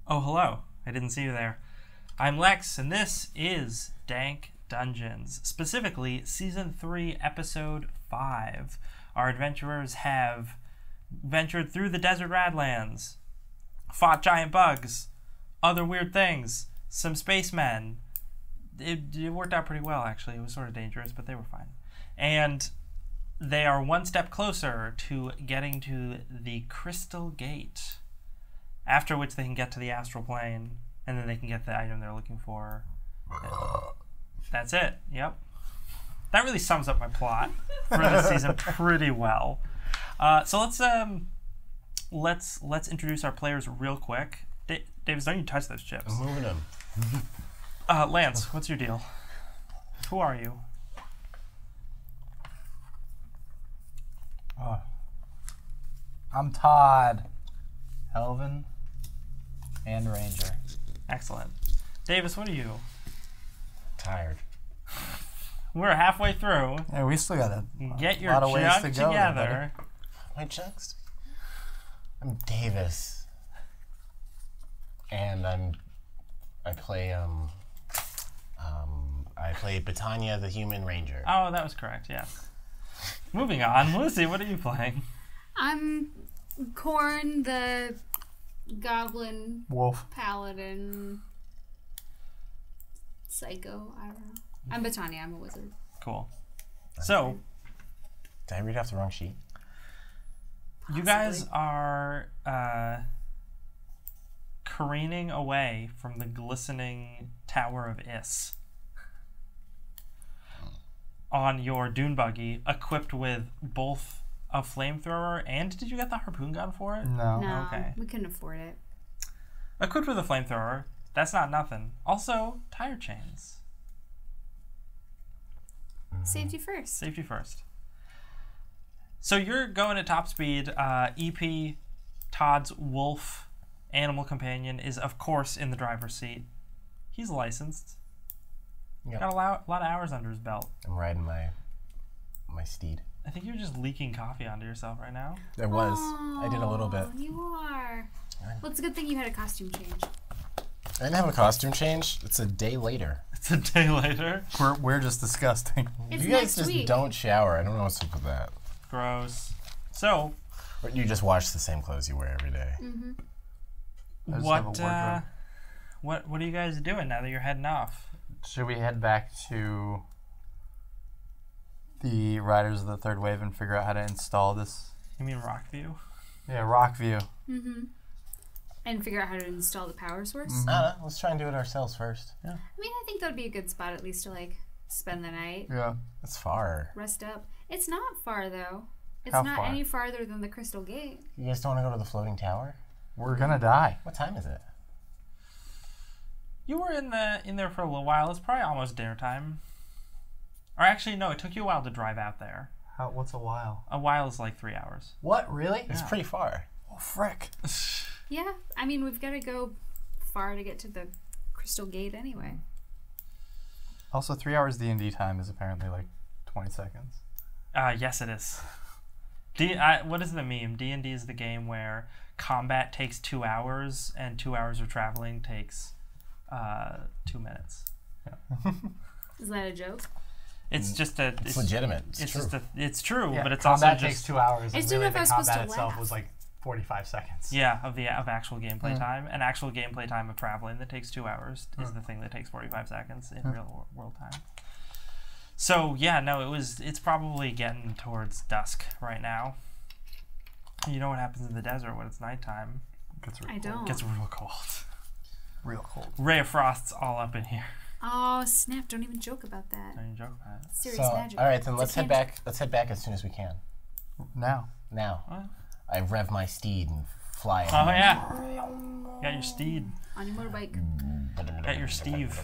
Oh, hello. I didn't see you there. I'm Lex, and this is Dank Dungeons, specifically Season 3, Episode 5. Our adventurers have ventured through the desert Radlands, fought giant bugs, other weird things, some spacemen. It worked out pretty well, actually. It was sort of dangerous, but they were fine. And they are one step closer to getting to the Crystal Gate, after which they can get to the astral plane, and then they can get the item they're looking for. That's it. Yep. That really sums up my plot for this season pretty well. So let's introduce our players real quick. Davis, don't you touch those chips. I'm moving them. Lance, what's your deal? Who are you? I'm Todd, Elven, and Ranger. Excellent. Davis, what are you? Tired. We're halfway through. Yeah, we still got Get your lot of ways jug to go together. My jugs. I'm Davis, and I play Bettania, the human ranger. Oh, that was correct. Yes. Moving on, Lizzy, what are you playing? I'm Quorne, the Goblin Wolf. Paladin Psycho. I don't know. I'm Bettania. I'm a wizard. Cool. So, Did I read off the wrong sheet? you guys are careening away from the glistening Tower of Is on your dune buggy, equipped with both a flamethrower and, did you get the harpoon gun for it? No. No, Okay. we couldn't afford it. Equipped with a flamethrower, that's not nothing. Also, tire chains. Safety first. Safety first. So you're going at top speed. EP, Todd's wolf animal companion, is of course in the driver's seat. He's licensed. Yep. Got a lot of hours under his belt. I'm riding my steed. I think you're just leaking coffee onto yourself right now. There was. I did a little bit. You are. Well, it's a good thing you had a costume change. I didn't have a costume change. It's a day later. It's a day later. We're just disgusting. It's you guys next just week. don't shower. I don't know what's up with that. Gross. So, Or you just wash the same clothes you wear every day. Mm-hmm. I just have a what wardrobe. are you guys doing now that you're heading off? Should we head back to the Riders of the Third Wave and figure out how to install this? You mean Rockview? Yeah, Rockview. Mm-hmm. And figure out how to install the power source. I don't know. Let's try and do it ourselves first. I mean, I think that would be a good spot at least to like spend the night, Yeah. That's far. rest up. It's not far though. It's How not far? any farther than the Crystal Gate. You guys don't want to go to the floating tower? We're gonna die. What time is it? You were in there for a little while. It's probably almost dinner time. Or actually, no, it took you a while to drive out there. What's a while? A while is like 3 hours. What, really? It's pretty far. Oh, frick. Yeah, I mean, we've got to go far to get to the Crystal Gate anyway. Also, 3 hours D&D time is apparently like 20 seconds. Yes, it is. What is the meme? D&D is the game where combat takes 2 hours, and 2 hours of traveling takes 2 minutes. Is that a joke? It's just a. It's legitimate. It's true. It's true, Yeah, but it's combat also takes just 2 hours. I And just didn't really, know if the I was supposed combat to itself laugh. was like 45 seconds. of actual gameplay time, and actual gameplay time of traveling that takes 2 hours is the thing that takes 45 seconds in real world time. So yeah, no, it's probably getting towards dusk right now. You know what happens in the desert when it's nighttime? I don't. It gets real cold. Real cold. Ray of Frost's all up in here. Oh snap! Don't even joke about that. Don't even joke about it. Serious So, magic. all right, then It's a let's head cantrip. back. Let's head back as soon as we can. Now. Now, What? I rev my steed and fly. Oh yeah, got your steed. On your motorbike. Got your Steve.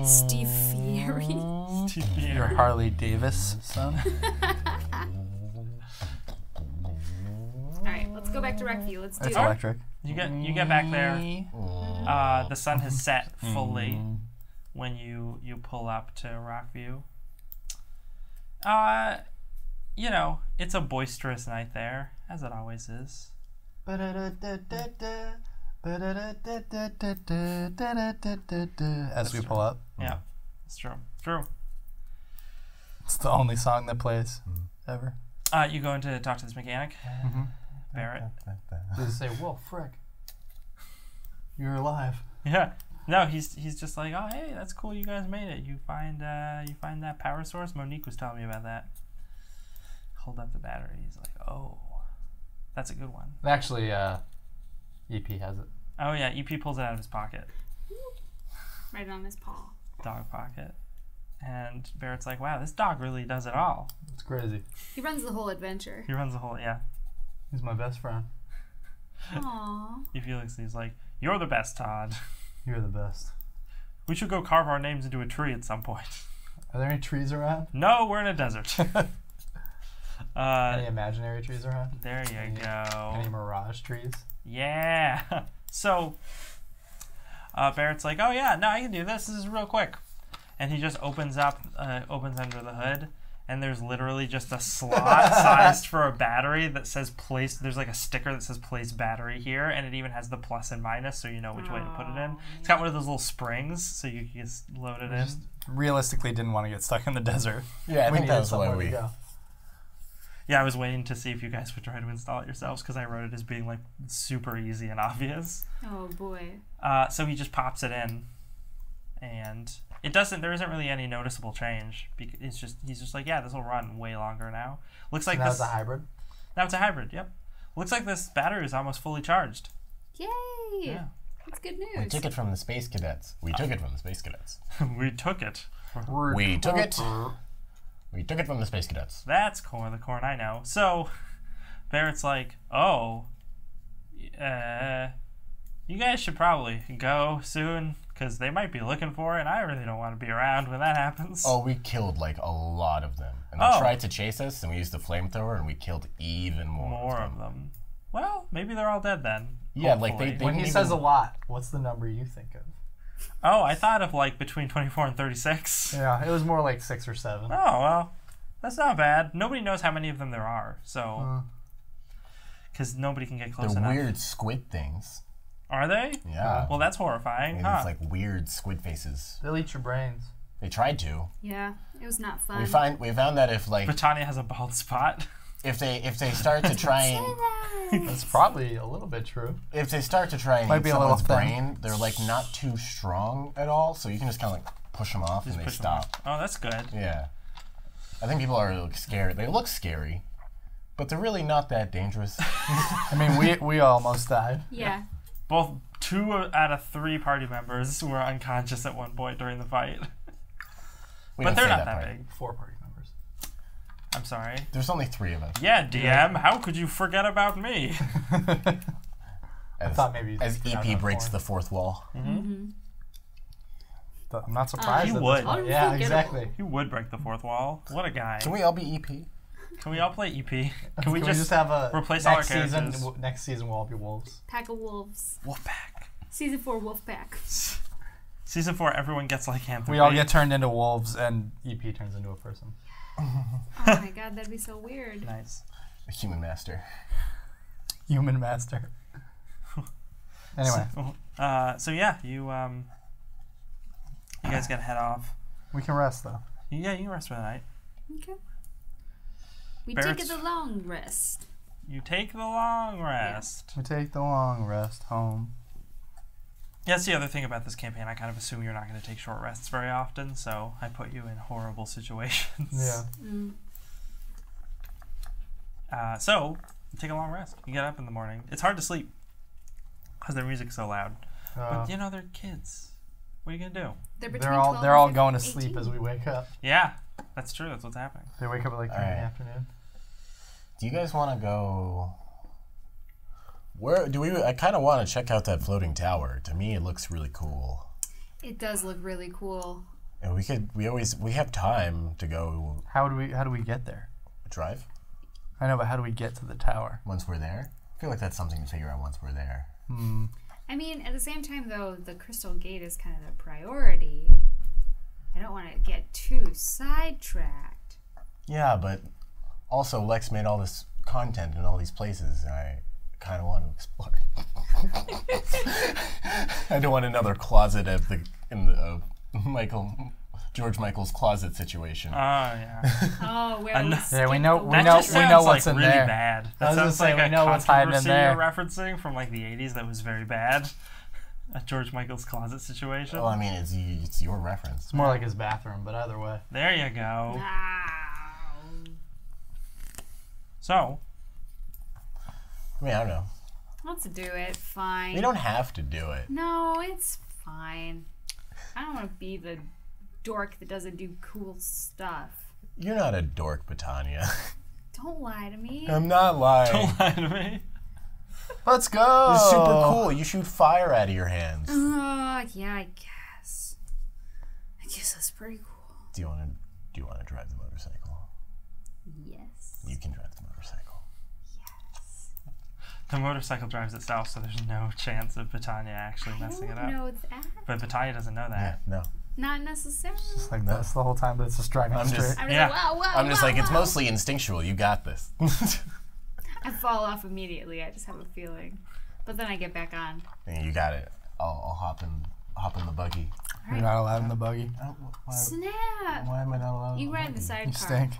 Steve Fieri. Your Harley Davis son. Alright, let's go back to Rockview. Let's do It's it. electric. You get back there. The sun has set fully when you pull up to Rockview. You know, it's a boisterous night there, as it always is. As we pull up. Yeah, it's true. True. It's the only song that plays ever. You going to talk to this mechanic? Mm-hmm. Barrett? Does it say, whoa, frick. You're alive. Yeah. No, he's just like, oh, hey, that's cool. You guys made it. You find that power source. Monique was telling me about that. Hold up the battery. He's like, oh, that's a good one. Actually, EP has it. Oh yeah, EP pulls it out of his pocket, Right on his paw. dog pocket, and Barrett's like, wow, this dog really does it all. It's crazy. He runs the whole adventure. He runs the whole He's my best friend. Aww. He's like, you're the best, Todd. You're the best. We should go carve our names into a tree at some point. Are there any trees around? No, we're in a desert. Any imaginary trees around? There you go. Any mirage trees? Yeah. So, Barrett's like, oh yeah, no, I can do this. This is real quick. And he just opens under the hood, and there's literally just a slot sized for a battery that says place. There's like a sticker that says place battery here, and it even has the plus and minus, so you know which way to put it in. It's got one of those little springs, so you can just load it in. Just realistically didn't want to get stuck in the desert. Yeah, I think that needed was the way somewhere we... to go. Yeah, I was waiting to see if you guys would try to install it yourselves, because I wrote it as being like super easy and obvious. Oh boy. So he just pops it in, and there isn't really any noticeable change. He's just like, yeah, this will run way longer now. Looks like So now this. it's a hybrid? Now it's a hybrid. Yep. Looks like this battery is almost fully charged. Yay! Yeah. That's good news. We took it from the space cadets. We took it from the space cadets. We took it. We took it. We took it from the space cadets. That's Quorne, the Quorne I know. So Barrett's like, oh, you guys should probably go soon, because they might be looking for it, and I really don't want to be around when that happens. Oh, we killed like a lot of them. And they tried to chase us, and we used the flamethrower, and we killed even more of them. Well, maybe they're all dead then. Yeah, hopefully. like they When he even... says a lot, what's the number you think of? Oh, I thought of like between 24 and 36. Yeah, it was more like 6 or 7. Oh, well, that's not bad. Nobody knows how many of them there are, so... Because nobody can get close They're enough. weird squid things. Are they? Yeah. Well, that's horrifying, And huh? it's like weird squid faces. They'll eat your brains. They tried to. Yeah, it was not fun. We found that if like Bettania has a bald spot. if they start to try and That's probably a little bit true. if they start to try and Might eat be a little someone's thin. brain, they're like not too strong at all, so you can just kind of like push them off and they Push them stop. off. Oh, that's good. Yeah. I think people are like, scared. They look scary, but they're really not that dangerous. I mean, we almost died. Yeah. Both 2 out of 3 party members were unconscious at one point during the fight. We But didn't they're say not that part. big. 4 party members. I'm sorry. There's only 3 of us. Yeah, DM, how could you forget about me? As, thought maybe you as forgot EP about breaks Quorne. the 4th wall. I'm not surprised. He at would. this point. Yeah, exactly. He would break the 4th wall. What a guy. Can we all be EP? Can we all play EP? Can we Can just have a replace all our next season? characters? Next season we'll all be wolves. Pack of wolves. Wolfpack. Season 4 wolf pack. Season 4, everyone gets lycanthropy. We all get turned into wolves, and EP turns into a person. Oh my god, that'd be so weird. Nice. A human master. Human master. Anyway, So yeah, you guys gotta head off. we can rest though. Yeah, you can rest for the night. Okay. We Barrett's- take the long rest. You take the long rest. We take the long rest home. Yeah, that's the other thing about this campaign. I kind of assume you're not going to take short rests very often, so I put you in horrible situations. Yeah. So, you take a long rest. You get up in the morning. It's hard to sleep because their music's so loud. But, you know, they're kids. What are you going to do? They're They're between all 12 they're all and going to 18. sleep as we wake up. Yeah, that's true. That's what's happening. They wake up at like 3 in the Alright. afternoon. Do you guys want to go? Where do we? I kind of want to check out that floating tower. To me, it looks really cool. It does look really cool. And we have time to go How do we get there? drive I know, but how do we get to the tower? once we're there. I feel like that's something to figure out once we're there. I mean, at the same time, though, the Crystal Gate is kind of the priority. I don't want to get too sidetracked. Yeah, but also Lex made all this content in all these places, and kind of want to explore. I don't want another closet in the George Michael's closet situation. Oh yeah. Oh, where Yeah, we know That just sounds what's like in really there. bad. I That was gonna sounds say, like we a know what's hiding in controversy there. you're referencing from like the 80s that was very bad. A George Michael's closet situation. Well, I mean, it's your reference. It's more like his bathroom, but either way. There you go. Wow. So, I mean, I don't know. Let's do it. Fine. You don't have to do it. No, it's fine. I don't want to be the dork that doesn't do cool stuff. You're not a dork, Bettania. Don't lie to me. I'm not lying. don't lie to me. Let's go. It's super cool. You shoot fire out of your hands. Yeah, I guess. I guess that's pretty cool. Do you want to drive the motorcycle? Yes. You can drive the motorcycle. Yes. The motorcycle drives itself, so there's no chance of Bettania actually messing I it don't up. know that. But Bettania doesn't know that. Yeah, no. Not necessarily. It's like this the whole time, but it's just driving I'm straight. just- I'm Yeah. like, wow, wow, I'm just wow, like, it's wow. mostly instinctual. You got this. I fall off immediately. I just have a feeling. But then I get back on. Yeah, you got it. I'll hop in the buggy. You're not allowed in the buggy. Oh, Snap! why am I not allowed? You in the ride in the buggy? sidecar.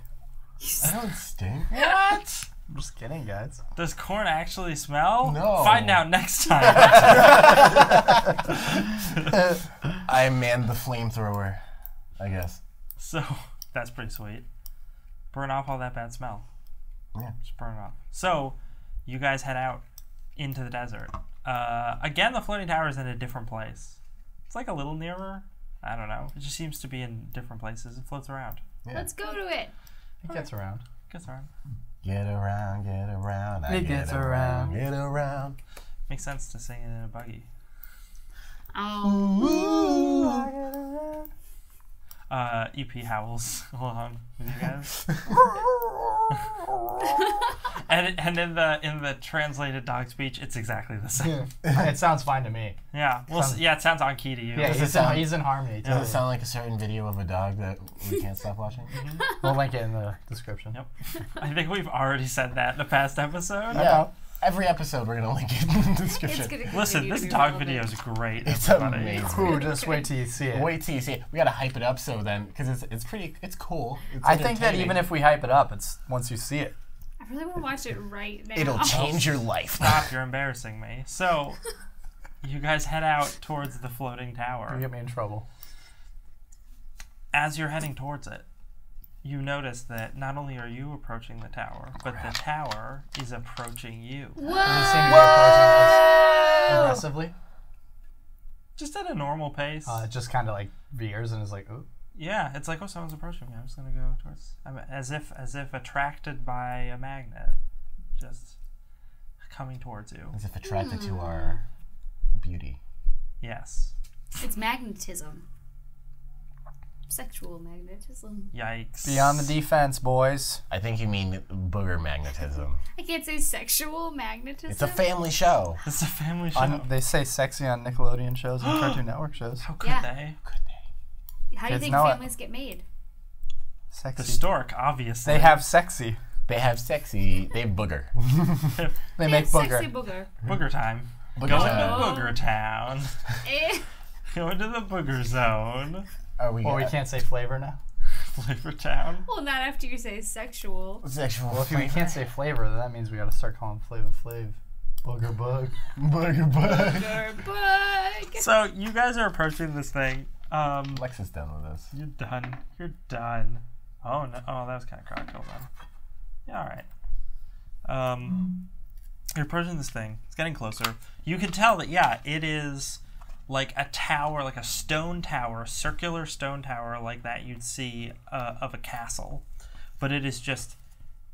You stink. I don't stink. What? I'm just kidding, guys. Does Quorne actually smell? No. Find out next time. I man the flamethrower, I guess. So, that's pretty sweet. Burn off all that bad smell. Yeah. Just burn it off. So, you guys head out into the desert. Again, the floating tower is in a different place. It's like a little nearer. I don't know. It just seems to be in different places. It floats around. Yeah. Let's go to it. It gets around. Gets around. Get around, get around. I It get gets around. Get around. Makes sense to sing it in a buggy. Oh. EP howls along with you guys. and in the translated dog speech, it's exactly the same. It sounds fine to me. Yeah. Well, yeah, it sounds on key to you. Yeah, Does it sound- he's in harmony. Does Too. it sound like a certain video of a dog that we can't stop watching? We'll link it in the description. Yep. I think we've already said that in the past episode. Yeah. Every episode we're gonna link it in the description. It's gonna Listen, continue this to be dog relevant. video is great. It's everybody. amazing. Ooh, just wait till you see it. Wait till you see it. We gotta hype it up so then, because it's cool. It's I think that entertaining. even if we hype it up, it's once you see it. I really want to watch it right now. it'll change your life. Stop, you're embarrassing me. So, you guys head out towards the floating You tower. get me in trouble. As you're heading towards it, you notice that not only are you approaching the tower, but the tower is approaching you. Does it seem to be approaching us aggressively? Just at a normal pace. It just kind of like veers and is like, ooh. Yeah, it's like, oh, someone's approaching me. I'm just gonna go towards. As if attracted by a magnet, just coming towards you. As if attracted to our beauty. Yes. It's magnetism. Sexual magnetism. Yikes. Be on the defense, boys. I think you mean booger magnetism. I can't say sexual magnetism. It's a family show. This is a family show. They say sexy on Nickelodeon shows and Cartoon Network shows. How could Yeah. they? How do you Kids think know it. families get made? Sexy. The stork, obviously. They have sexy. They have sexy. They have booger. They make Sexy booger. booger. Booger time. Booger Going time. to Booger Town. Eh. Going to the Booger Zone. Are we? Well, we can't say flavor now. Flavor Town. Well, not after you say sexual. Sexual. Well, if we can't say flavor, then that means we gotta start calling Flavor Flav. Booger bug. booger bug. Booger bug. So, you guys are approaching this thing. Lex is done with us. You're done. You're done. Oh, no. Oh, that was kind of critical then. Yeah, alright. You're approaching this thing. It's getting closer. You can tell that, yeah, it is like a tower, like a stone tower, circular stone tower like that you'd see of a castle. But it is just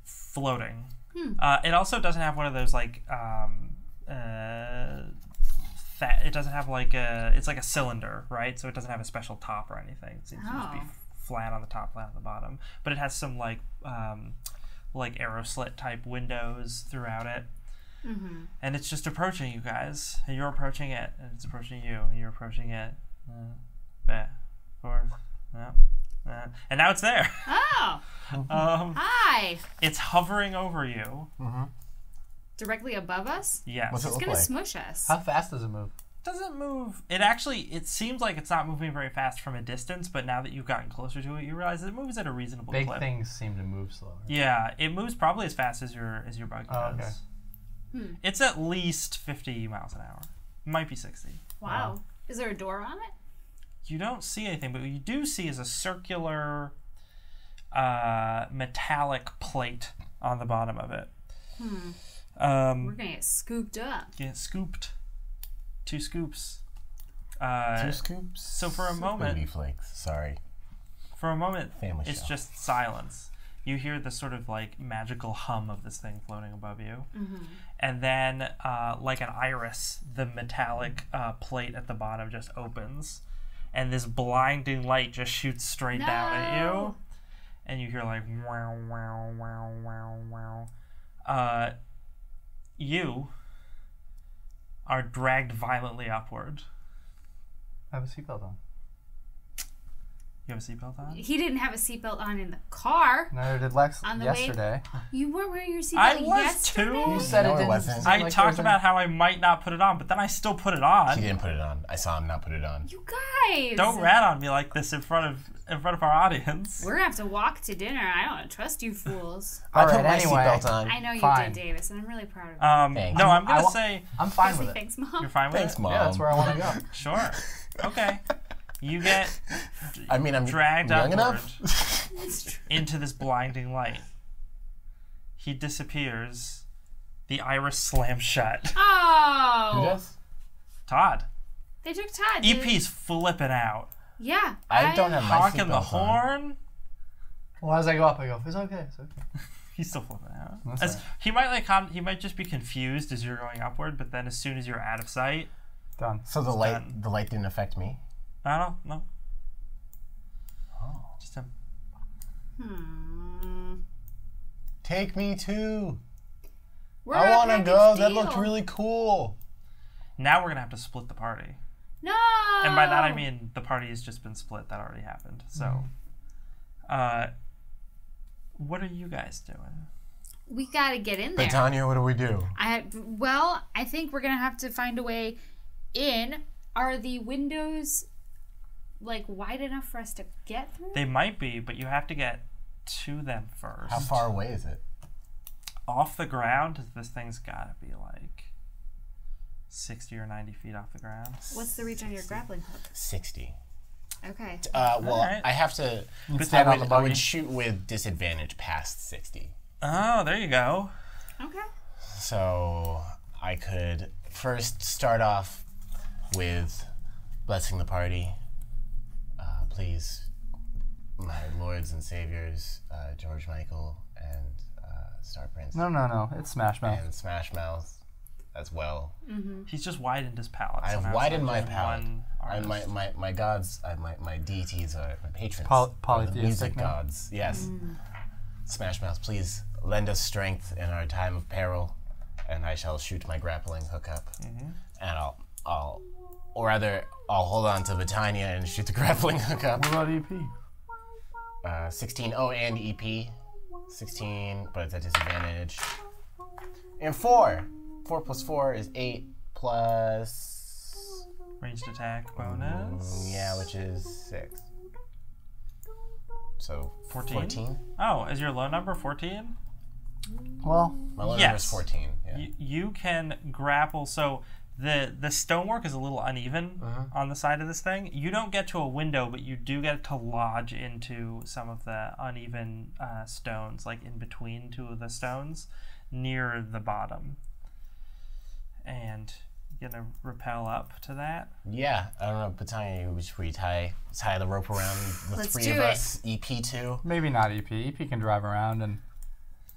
floating. It also doesn't have one of those, like, it doesn't have like it's like a cylinder, right? So it doesn't have a special top or anything. It seems to just be flat on the top, flat on the bottom. But it has some like arrow slit type windows throughout it. Mm-hmm. And it's just approaching you guys. And you're approaching it, and it's approaching you, and you're approaching it. Back, forth, and now it's there. Oh. Hi. It's hovering over you. Mm-hmm. directly above us? Yes. What's it It's look gonna like? smush us. How fast does it move? Doesn't move. It seems like it's not moving very fast from a distance, but now that you've gotten closer to it, you realize it moves at a reasonable Big clip. things seem to move slower. Yeah, it moves probably as fast as your buggy Oh, does. okay. It's at least 50 miles an hour. Might be 60. Wow. Is there a door on it? You don't see anything, but what you do see is a circular metallic plate on the bottom of it. We're gonna get scooped up. Get scooped. 2 scoops. 2 scoops. So for a moment, Booty flakes. Sorry. For a moment, Family it's show. just silence. You hear the sort of like magical hum of this thing floating above you. And then, like an iris, the metallic plate at the bottom just opens. And this blinding light just shoots straight down at you. No. And you hear like, wow, wow, wow, wow, wow. You are dragged violently upward. I have a seatbelt on. You have a seatbelt on? He didn't have a seatbelt on in the car. Neither did Lex On the way- yesterday. You weren't wearing your seatbelt I was yesterday? too. You said No, it it didn't. wasn't. seem I like talked there was about how I might not put it on, but then I still put it on. He didn't put it on. I saw him not put it on. You guys. Don't rat on me like this in front of our audience. We're gonna have to walk to dinner. I don't trust you fools. I All put right, my anyway. seatbelt on. I know you Fine. did, Davis, and I'm really proud of you. Thanks. No, I'm I gonna wa- say I'm fine Say with it. thanks, Mom. you're fine with Thanks, it. Mom. Yeah, that's where I want to go. Sure. Okay. You get I mean, I'm dragged young upward enough. into this blinding light. He disappears. The iris slams shut. Oh! Who does? Todd. They took Todd. EP's flipping out. Yeah. I don't have my Honking the seatbelt on. horn. Well, as I go up, I go, it's okay, it's okay. He's still flipping out. That's As, all right. he might just be confused as you're going upward, but then as soon as you're out of sight, Done. So the done. light didn't affect me. I don't know. Oh. Just him. Take me too. We're I a want to package go. That deal. looked really cool. Now we're gonna have to split the party, No! and by that I mean the party has just been split. That already happened. So, what are you guys doing? We gotta get in there. Bettania, what do we do? I think we're gonna have to find a way in. Are the windows like wide enough for us to get through? They might be, but you have to get to them first. How far away is it? Off the ground? This thing's gotta be like 60 or 90 feet off the ground. What's the reach on your grappling hook? 60. Okay. Well, Alright. I have to. stand on the I buggy. would shoot with disadvantage past 60. Oh, there you go. Okay. So I could first start off with blessing the party. Please, my lords and saviors, George Michael and Star Prince. No. It's Smash Mouth. And Smash Mouth as well. He's just widened his palate. I've so now it's widened not my just palate. one artist. My gods, my deities, my patrons, Poly- are the polytheistic music now? gods. Yes. Smash Mouth, please lend us strength in our time of peril, and I shall shoot my grappling hook up, and I'll hold on to Bettania and shoot the grappling hook up. What about EP? 16. Oh, and EP. 16, but it's at disadvantage. And 4. 4 plus 4 is 8 plus... Ranged attack bonus. Yeah, which is 6. So 14? 14? Oh, is your low number 14? Well, My low number is Yes. 14. Yeah. You can grapple. So the stonework is a little uneven on the side of this thing. You don't get to a window, but you do get to lodge into some of the uneven stones, like in between two of the stones, near the bottom. And you're gonna rappel up to that. Yeah, I don't know, Bettania, should we tie the rope around the Let's 3 do of it. us? EP2? maybe not EP. EP can drive around, and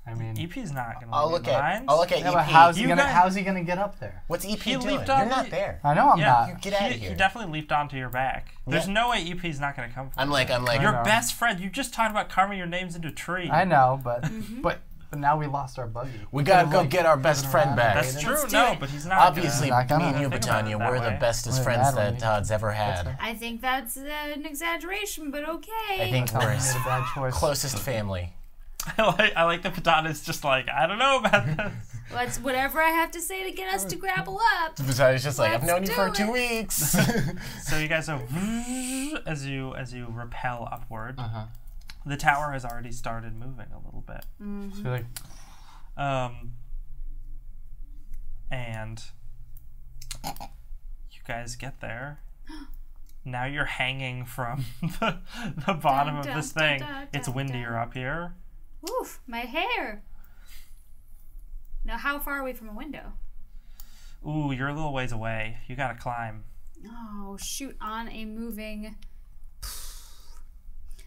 I mean, EP's not gonna. I'll leave look you at behind. yeah, but EP. how's he You gonna guys- how's he gonna get up there? What's EP He doing? leaped You're on not the- there. I know I'm Yeah, not. You get out of He here. definitely leaped onto your back. There's Yeah. no way EP's not gonna come. For I'm like, I your know. best friend. You just talked about carving your names into a tree. I know, but but now we lost our buggy. we gotta Could've, go like, get our best driven friend around back. and That's waited. true. Let's do No, it. but he's not. Obviously, Not gonna. me and you, Think about it Bettania, that we're the way. bestest We're friends bad that when Todd's ever That's had. right. I think that's an exaggeration, but okay. I think Tell me we're I made a bad choice. closest family. I like the Paladin's just like, I don't know about this. Let's whatever I have to say to get us to grapple up. Besides, just like, I've known you for do 2 it. weeks. So you guys are as you repel upward. Uh-huh. The tower has already started moving a little bit. So like, And you guys get there. Now you're hanging from the bottom of this thing. It's windier up here. Oof, my hair. Now, how far are we from a window? Ooh, you're a little ways away. You gotta climb. Oh, shoot, on a moving...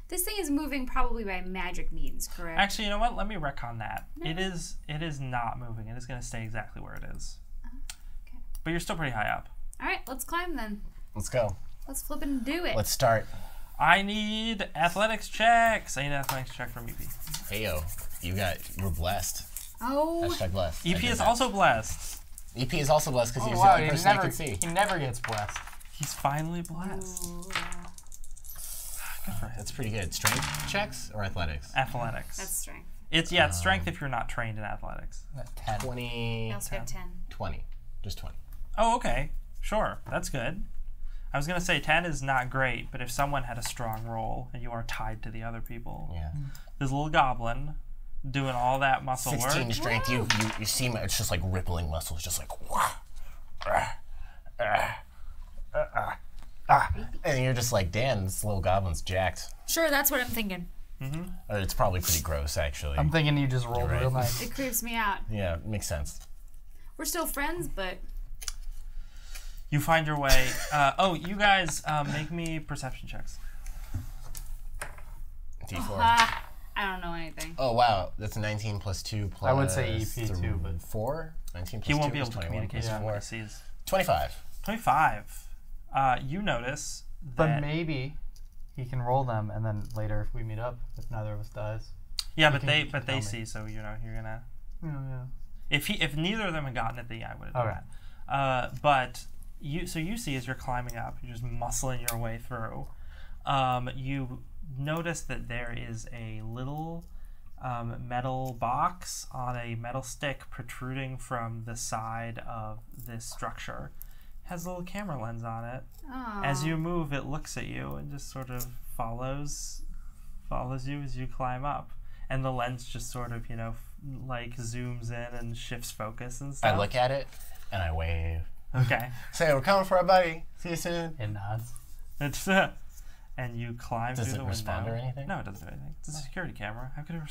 This thing is moving probably by magic means, correct? Actually, you know what? Let me retcon that. No. It is not moving. It is gonna stay exactly where it is. Okay. But you're still pretty high up. Alright, let's climb then. Let's go. Let's flip and do it. Let's start. I need athletics checks. I need an athletics check from EP. Heyo, you're blessed. Oh. Hashtag blessed. EP is also blessed. EP is also blessed because oh, he's wow, the only person I can see. he never gets blessed. He's finally blessed. Ooh. Good for him. That's pretty good. Strength checks or athletics? Athletics. That's strength. It's strength if you're not trained in athletics. 10. 20. I also got 10. 20. Just 20. Oh, okay. Sure. That's good. I was going to say 10 is not great, but if someone had a strong roll and you are tied to the other people. Yeah. This little goblin doing all that muscle 16 work. strength. You see, it's just like rippling muscles, just like. And you're just like, damn, this little goblin's jacked. Sure, that's what I'm thinking. Or it's probably pretty gross, actually. I'm thinking you just rolled You're real right. nice. It creeps me out. Yeah, makes sense. We're still friends, but... You find your way. You guys make me perception checks. D4. I don't know anything. Oh, wow. That's 19 plus 2 plus... I would say EP too, but... 4? 19 plus He 2 won't be is able to 21 communicate plus with what 4. he sees. 25. 25. You notice that... But maybe he can roll them, and then later if we meet up, if neither of us dies. Yeah, he but can they tell see, so you're gonna... Yeah. If neither of them had gotten it, then I would have done Okay. that. But you see as you're climbing up, you're just muscling your way through. You notice that there is a little metal box on a metal stick protruding from the side of this structure. It has a little camera lens on it. Aww. As you move, it looks at you and just sort of follows you as you climb up. And the lens just sort of, like zooms in and shifts focus and stuff. I look at it, and I wave. Okay. Say, we're coming for our buddy. See you soon. It nods. It's and you climb Does through it the window. respond or anything? No, it doesn't do anything. It's a security camera. How could a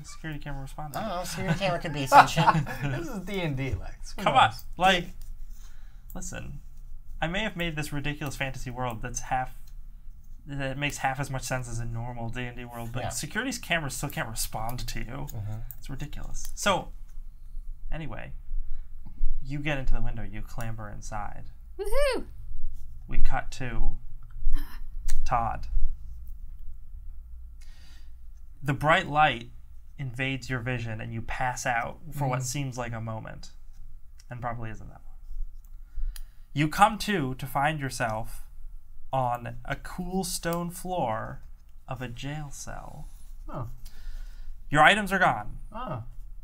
security camera respond? I don't know. Security camera could be sentient. This is D&D, Lex. Who Come on, knows? listen. I may have made this ridiculous fantasy world that makes half as much sense as a normal D&D world, but Yeah. security's cameras still can't respond to you. It's ridiculous. So, anyway, you get into the window. You clamber inside. Woohoo! We cut to Todd. The bright light invades your vision and you pass out for what seems like a moment. And probably isn't that long. You come to find yourself on a cool stone floor of a jail cell. Oh. Your items are gone. Oh.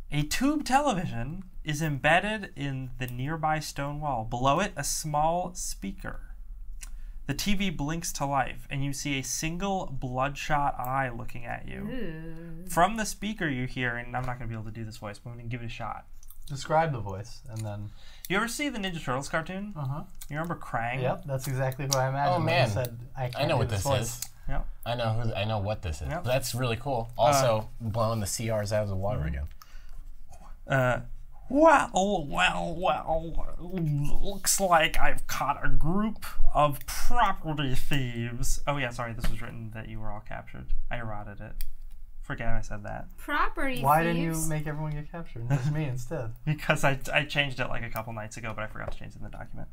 A tube television is embedded in the nearby stone wall. Below it, a small speaker. The TV blinks to life, and you see a single bloodshot eye looking at you. Ooh. From the speaker you hear, and I'm not going to be able to do this voice, but I'm going to give it a shot. Describe the voice, and then... You ever see the Ninja Turtles cartoon? Uh-huh. You remember Krang? Yep, that's exactly what I imagined. Oh, when man. you said, I I know do what this voice. is. Yep. I know what this is. Yep. That's really cool. Also, blowing the CRs out of the water again. Well, looks like I've caught a group of property thieves. Oh yeah, sorry, this was written that you were all captured. I errated it. Forget I said that. Property Why thieves? didn't you make everyone get captured? And just me instead. Because I changed it like a couple nights ago, but I forgot to change it in the document.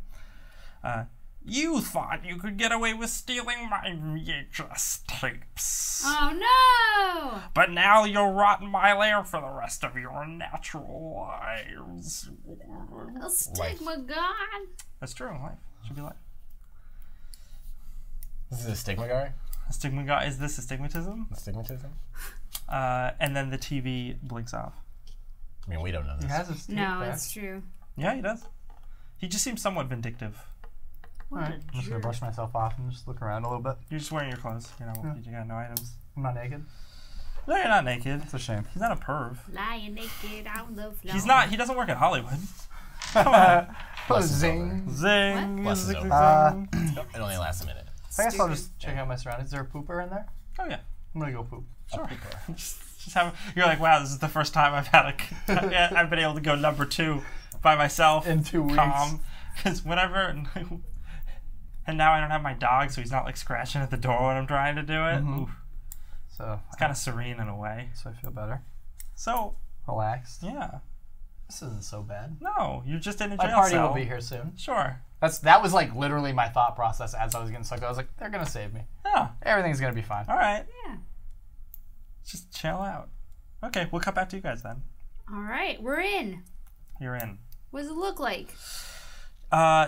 You thought you could get away with stealing my VHS tapes. Oh no! But now you'll rot in my lair for the rest of your natural lives. A stigma gone. That's true. Life should be life. This is a stigma guy? Is this astigmatism? Astigmatism? And then the TV blinks off. I mean, we don't know He this. has his teeth No, back. it's true. Yeah, he does. He just seems somewhat vindictive. Alright, I'm just gonna brush myself off and just look around a little bit. You're just wearing your clothes. You got no items. I'm not naked. No, you're not naked. It's a shame. He's not a perv. Lying naked on the floor. He's not. He doesn't work at Hollywood. Oh, Plus is zing. Zing. Plus is zing, over. zing. It only lasts a minute. I guess I'll just check out my surroundings. Is there a pooper in there? Oh yeah. I'm gonna go poop. Sure. Just have. You're like, wow, this is the first time I've had I've been able to go number 2 by myself. In 2 weeks. Calm. Because whenever. And now I don't have my dog, so he's not like scratching at the door when I'm trying to do it. Oof. So It's kind of serene in a way. I feel better. So Relaxed. yeah. This isn't so bad. No, you're just in a My jail party cell. will be here soon. Sure. That was like literally my thought process as I was getting sucked. I was like, they're gonna save me. Yeah. Everything's gonna be fine. All right. Yeah. Just chill out. Okay, we'll cut back to you guys then. All right, we're in. You're in. What does it look like?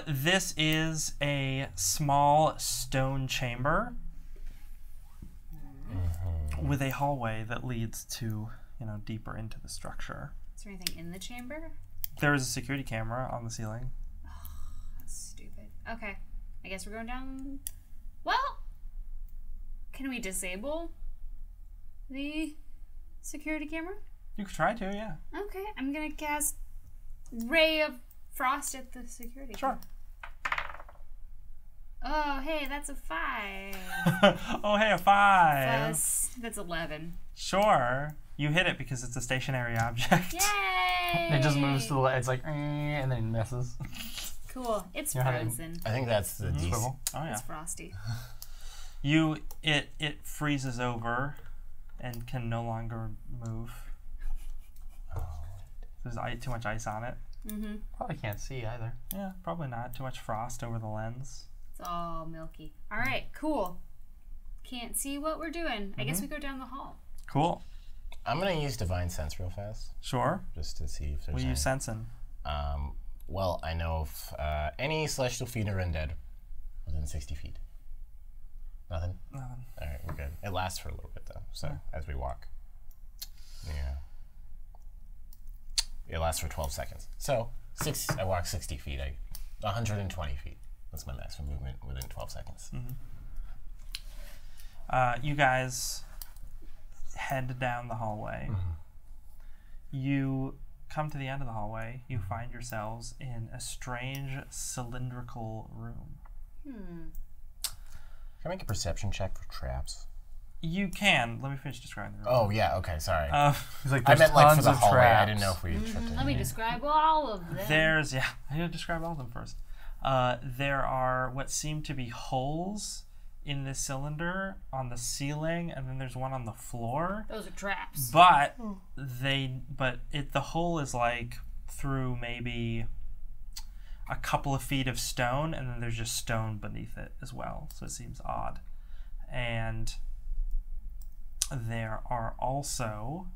This is a small stone chamber with a hallway that leads to, deeper into the structure. Is there anything in the chamber? There is a security camera on the ceiling. That's stupid. Okay, I guess we're going down. Well, can we disable the security camera? You could try to, yeah. Okay, I'm gonna cast Ray of Frost at the security Sure. camera. Oh, hey, that's a 5. Oh, hey, a 5. That's 11. Sure. You hit it because it's a stationary object. Yay! It just moves to the left. It's like, and then misses. Cool. It's You know how they- frozen. I think that's the DC. Swivel. Oh, yeah. It's frosty. It freezes over and can no longer move. There's too much ice on it. Mm-hmm. Probably can't see either. Yeah, probably not. Too much frost over the lens. It's all milky. All right, cool. Can't see what we're doing. I guess we go down the hall. Cool. I'm gonna use Divine Sense real fast, Sure. just to see if there's What are you any. sensing? Well, I know if any celestial fiend or undead within 60 feet. Nothing? Nothing. All right, we're good. It lasts for a little bit, though, so as we walk. Yeah. It lasts for 12 seconds. So, I walk 60 feet, 120 feet. That's my maximum movement within 12 seconds. You guys head down the hallway. You come to the end of the hallway. You find yourselves in a strange cylindrical room. Can I make a perception check for traps? You can. Let me finish describing the room. Oh, yeah, okay, sorry. He's like, I there's meant like for tons the of hallway. traps. I didn't know if we had tripped Let me describe all of them. There's, I need to describe all of them first. There are what seem to be holes in this cylinder on the ceiling, and then there's one on the floor. Those are traps. But the hole is like through maybe a couple of feet of stone, and then there's just stone beneath it as well. So it seems odd. And there are also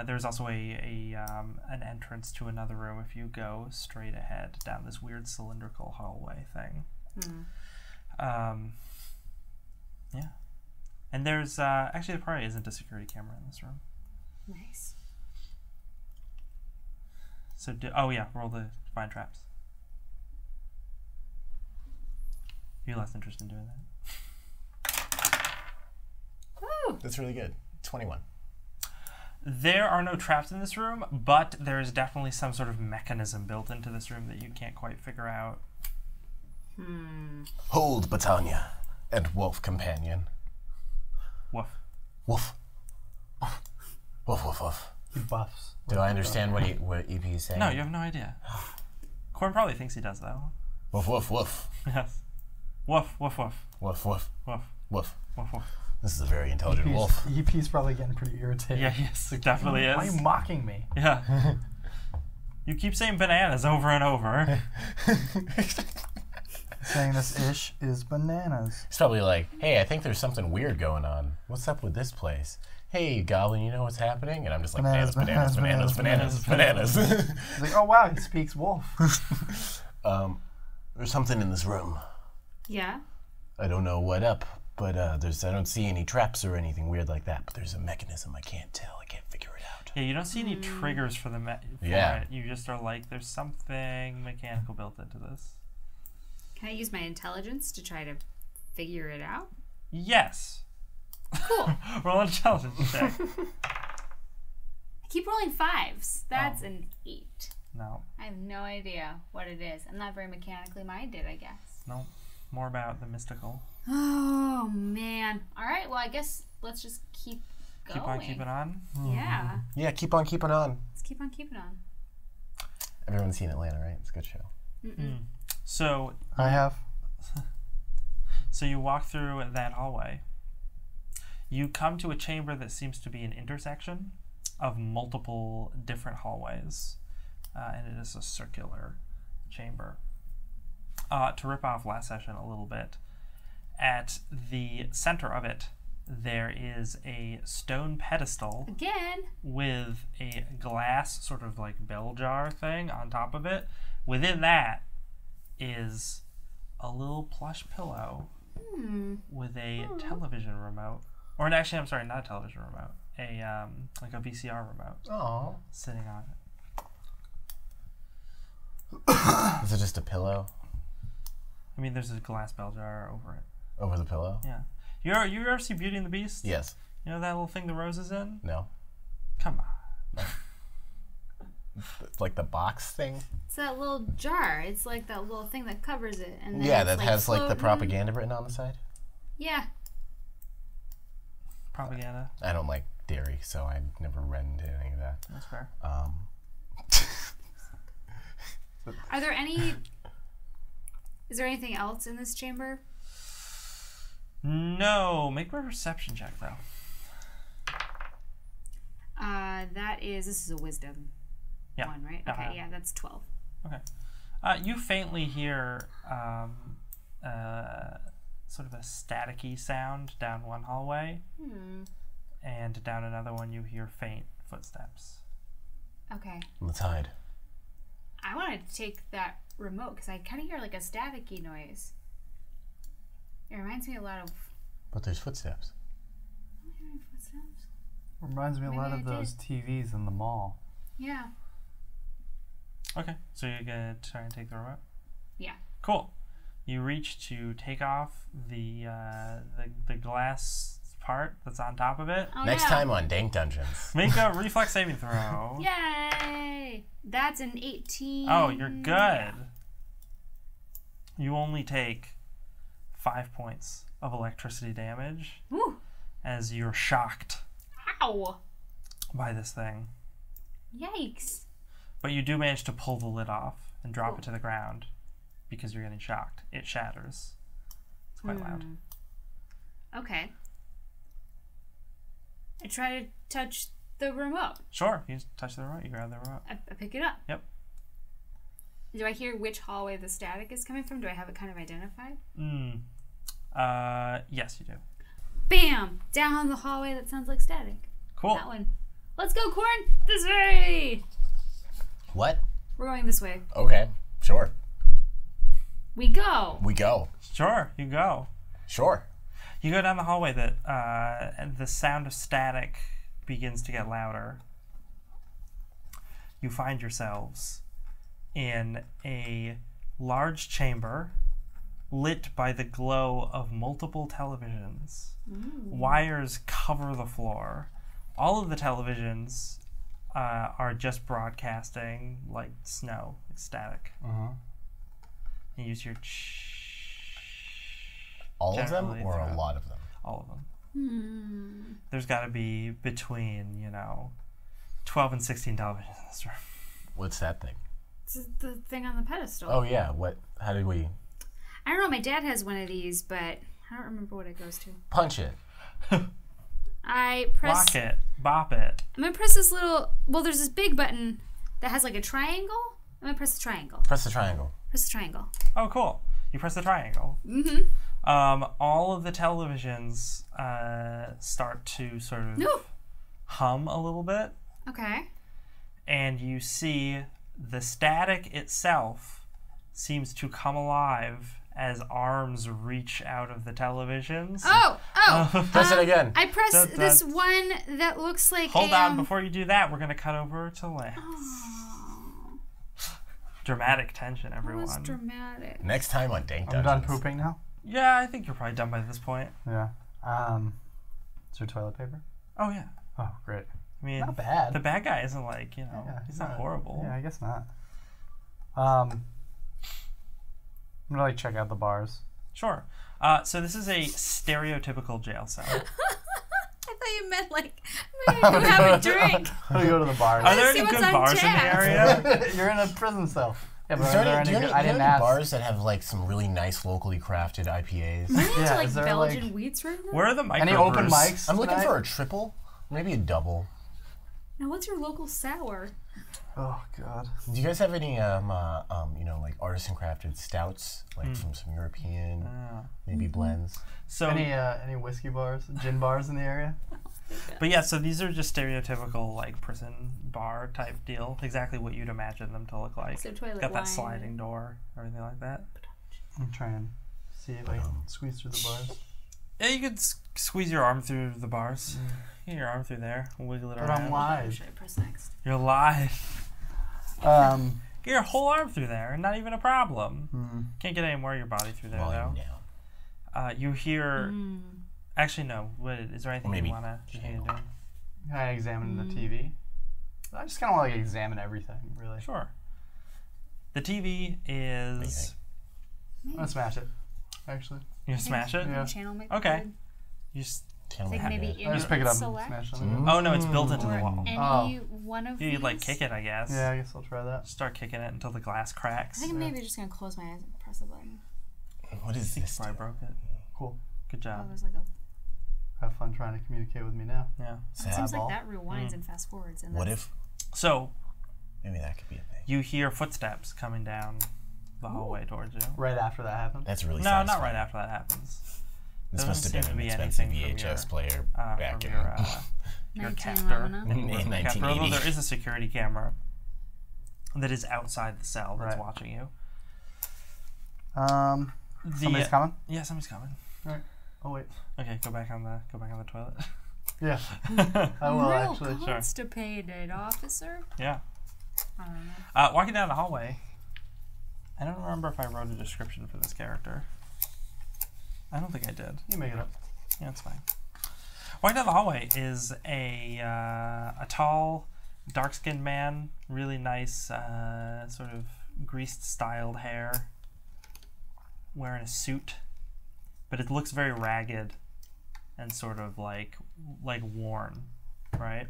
there's also an entrance to another room if you go straight ahead down this weird cylindrical hallway thing. Yeah. And there's actually there probably isn't a security camera in this room. Nice. So roll the find traps. You're less interested in doing that. Woo! That's really good. 21. There are no traps in this room, but there is definitely some sort of mechanism built into this room that you can't quite figure out. Hold, Bettania, and wolf companion. Woof. Woof. Woof, woof, woof. He buffs. Do I understand what EP is saying? No, you have no idea. Quorne probably thinks he does, though. Woof, woof, woof. Yes. Woof, woof, woof. Woof, woof, Woof, woof. woof, woof. This is a very intelligent wolf. EP's probably getting pretty irritated. Yeah, yes, it definitely Why are is. you mocking me? Yeah. You keep saying bananas over and over. Saying this ish is bananas. He's probably like, hey, I think there's something weird going on. What's up with this place? Hey, Goblin, you know what's happening? And I'm just like, bananas, bananas, bananas, bananas, bananas. He's like, oh wow, he speaks wolf. There's something in this room. Yeah. I don't know what up, but I don't see any traps or anything weird like that. But there's a mechanism I can't tell. I can't figure it out. Yeah, you don't see any triggers for Yeah. it. You just are like, there's something mechanical built into this. Can I use my intelligence to try to figure it out? Yes. Cool. Roll an intelligence check. I keep rolling 5s. That's an 8. No. I have no idea what it is. I'm not very mechanically minded, I guess. No. More about the mystical. Oh, man. All right, well, I guess let's just keep going. Keep on keeping on. Yeah. Yeah, keep on keeping on. Let's keep on keeping on. Everyone's seen Atlanta, right? It's a good show. So I have. So you walk through that hallway. You come to a chamber that seems to be an intersection of multiple different hallways. And it is a circular chamber. To rip off last session a little bit, at the center of it, there is a stone pedestal Again. with a glass sort of like bell jar thing on top of it. Within that is a little plush pillow with a television remote. Or actually, I'm sorry, not a television remote. Like a VCR remote Oh. sitting on it. Is it just a pillow I mean, there's a glass bell jar over it. over the pillow? Yeah. You ever see Beauty and the Beast? Yes. You know that little thing the rose is in? No. Come on. Like the box thing? It's that little jar. It's like that little thing that covers it. And then Yeah, it's, that has like the floating. propaganda written on the side. Yeah. Propaganda. I don't like dairy, so I never read into any of that. That's fair. Are there any... Is there anything else in this chamber? No. Make a perception check, though. This is a wisdom one, right? Okay, yeah, that's 12. Okay. You faintly hear sort of a staticky sound down one hallway. And down another one you hear faint footsteps. Okay. Let's hide. I want to take that remote because I kind of hear like a staticky noise. It reminds me a lot of... But there's footsteps. Am I hearing footsteps? Reminds me a lot of those TVs in the mall. Yeah. Okay, so you're going to try and take the remote? Yeah. Cool. You reach to take off the glass part that's on top of it. Oh, Next yeah. time on Dank Dungeons. Make a reflex saving throw. Yay! That's an 18. Oh, you're good. You only take 5 points of electricity damage Woo! as you're shocked Ow! by this thing. Yikes. But you do manage to pull the lid off and drop it to the ground because you're getting shocked. It shatters. It's quite loud. Okay. I try to touch the remote. Sure, you just touch the remote, you grab the remote. I pick it up. Yep. Do I hear which hallway the static is coming from? Do I have it kind of identified? Yes, you do. Bam! Down the hallway that sounds like static. Cool. That one. Let's go, Quorne! This way! What? We're going this way. Okay, sure. We go! We go. Sure, you go. Sure. You go down the hallway that and the sound of static begins to get louder. You find yourselves in a large chamber lit by the glow of multiple televisions. Wires cover the floor. All of the televisions are just broadcasting like snow, like static. And you hear All of them generally or a throughout. lot of them? All of them. There's got to be between, 12 and 16 televisions in this room. What's that thing? It's the thing on the pedestal. Oh yeah, what? How did we I don't know, my dad has one of these, but I don't remember what it goes to. punch it? I press... Lock it. Bop it. I'm going to press this little... Well, there's this big button that has like a triangle. I'm going to press the triangle. Press the triangle. Press the triangle. Oh, cool. You press the triangle. All of the televisions start to sort of hum a little bit. Okay. And you see the static itself seems to come alive as arms reach out of the televisions. Press it again. I pressed this one that looks like. Hold on, before you do that, we're gonna cut over to Lance. Dramatic tension, everyone. That was dramatic. Next time on Dank I'm Dungeons. done pooping now. Yeah, I think you're probably done by this point. Yeah. Is there toilet paper? Oh yeah. Oh, great. I mean, Not bad. the bad guy isn't like, you know, Yeah, he's not horrible. Yeah, I guess not. I'm gonna like check out the bars. Sure. So this is a stereotypical jail cell. I thought you meant like go have a drink. I'm gonna go to the bars. Are there see any what's good on bars in the tap. area? You're in a prison cell. Yeah, but Is are there there any, any do you good? have I any didn't ask. bars that have like some really nice locally crafted IPAs? Am I into Yeah, like is there, Belgian like- wheats right now? Where are the microbrews? Any open mics? I'm looking tonight? for a triple, maybe a double. Now, what's your local sour? Oh God. Do you guys have any, you know, like artisan crafted stouts, like from some European, maybe blends? So, Any whiskey bars, gin bars in the area? but yeah, so these are just stereotypical like prison bar type deal. Exactly what you'd imagine them to look like. So toilet Got wine. that sliding door, everything like that. I'm trying to see if I can squeeze through the bars. Yeah, you could squeeze your arm through the bars. Get your arm through there, wiggle it But around. I'm live. Should I press next? You're live. Get your whole arm through there, not even a problem. Can't get any more of your body through there Volume though. down. You hear. Actually, no. What is there anything Maybe you wanna do? Can I examine the TV? I just kind of want to like examine everything, really. Sure. The TV is. I'm gonna smash it. Actually, You smash it. Yeah. Channel might be Okay. good. You just. Tell I me think how maybe to- I just pick it up and select smash it. Oh no, it's built into the or wall. any Oh. one of You'd like these. kick it, I guess. Yeah, I guess I'll try that. Start kicking it until the glass cracks. I think I'm maybe just gonna close my eyes and press the button. What is this? I broke it. Cool. Good Oh, job. there's like a. Have fun trying to communicate with me now. Yeah. It seems Eyeball. like that rewinds and fast forwards. And What that's- if So maybe that could be a thing? you hear footsteps coming down the hallway towards you. Right after that happened. That's really No, not satisfying. right after that happens. This Doesn't must have seem been to an be expensive anything from VHS your, player back from in your 19 captor. Lamina. in Captor, although 1980. there is a security camera that is outside the cell that's Right. watching you. Somebody's coming. Yeah, somebody's coming. Oh wait. Okay, go back on the toilet. Yeah, I will Real actually. constipated, officer. Yeah. I don't know. Walking down the hallway. I don't remember if I wrote a description for this character. I don't think I did. You make it up. Yeah, it's fine. Walking down the hallway is a tall, dark-skinned man, really nice, sort of greased, styled hair, wearing a suit, but it looks very ragged and sort of like worn, right?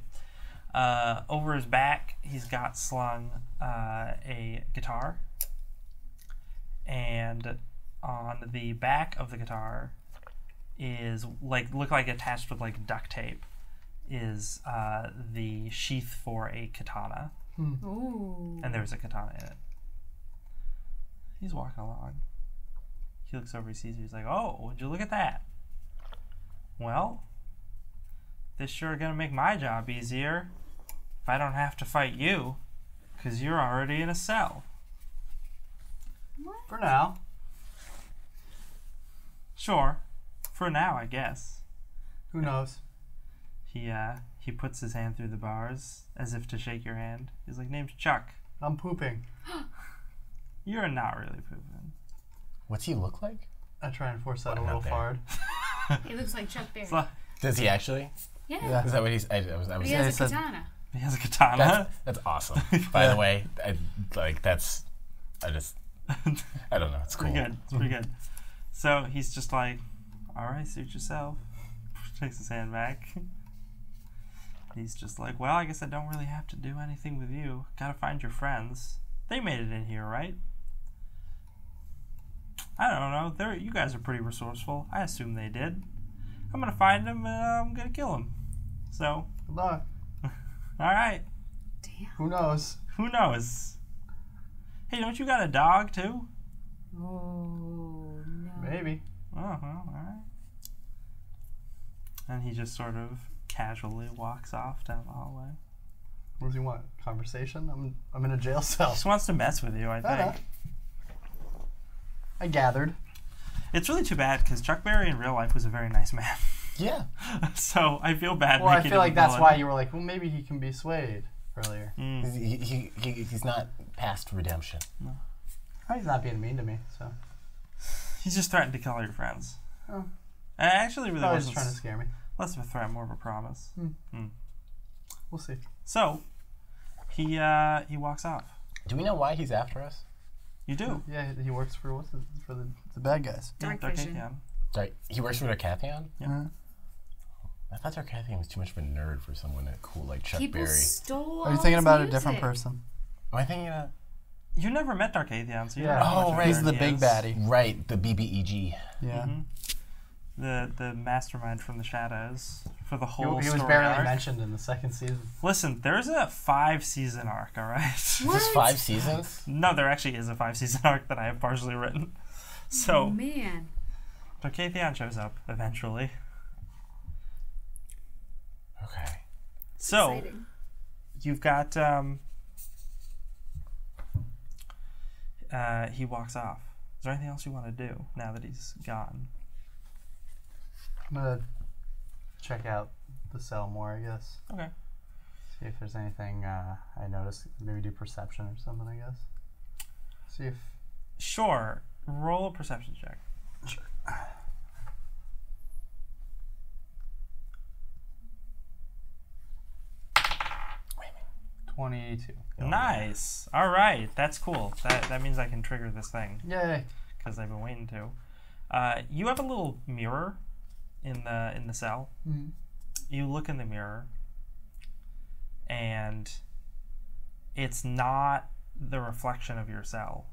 Over his back, he's got slung a guitar, and on the back of the guitar is look like attached with like duct tape is the sheath for a katana, Ooh. and there's a katana in it. He's walking along. He looks over, he sees you, he's like, "Oh, would you look at that? Well, this sure gonna make my job easier if I don't have to fight you, 'cause you're already in a cell." For now. Sure, for now, I guess. Who knows? He puts his hand through the bars as if to shake your hand. He's like, "Name's Chuck. I'm pooping. You're not really pooping." What's he look like? I try and force that a Not little there. hard. He looks like Chuck Berry. It's like- Does he actually? Yeah. Yeah. Is that what he's? I was But he Yeah, has he a said- katana. He has a katana. That's awesome. By the way, I don't know. It's cool. Pretty good. It's pretty good. So he's just like, "All right, suit yourself." Takes his hand back. He's just like, "Well, I guess I don't really have to do anything with you. Gotta find your friends. They made it in here, right?" "I don't know. You guys are pretty resourceful. I assume they did. I'm gonna find them and I'm gonna kill them. So, Good luck. all right. Damn. Who knows? Who knows? Hey, don't you got a dog too?" Oh, no. Maybe. "Oh, well, all right." And he just sort of casually walks off down the hallway. What does he want? Conversation? I'm in a jail cell. Just wants to mess with you, I know. think. I gathered. It's really too bad because Chuck Berry in real life was a very nice man. Yeah. So I feel bad. Well, I making feel him like a that's villain. why you were like, well, maybe he can be swayed earlier. He's not past redemption. Oh, he's not being mean to me, so. He's just threatened to kill all your friends. Oh. Actually, really Probably just wasn't trying to scare me. less of a threat, more of a promise. We'll see. So he walks off. Do we know why he's after us? You do. Yeah, he works for for the bad guys. Dark Dark vision. Atheon. Sorry, he works for Darkathion? Yeah. I thought Darkathion was too much of a nerd for someone that cool like Chuck People Berry. stole. Are you all thinking his about a music. different person? Am I thinking of... You never met Dark Atheon, so you Yeah. don't know how Oh, much of a right. He's nerd the he big is. baddie. Right, the BBEG. Yeah. The mastermind from the shadows for the whole He was story barely arc. mentioned in the second season. Listen, there's a 5-season arc, all right? Is this 5 seasons? No, there actually is a 5-season arc that I have partially written. So, Man. Darkathion shows up eventually. Okay. So, Exciting. you've got he walks off. Is there anything else you want to do now that he's gone? I'm gonna check out the cell more, I guess. Okay. See if there's anything I noticed. Maybe do perception or something, I guess. See if... Sure. Roll a perception check. 22. Nice. All right. That's cool. That means I can trigger this thing Yay. because I've been waiting to. You have a little mirror in the cell. Mm-hmm. You look in the mirror, and it's not the reflection of your cell.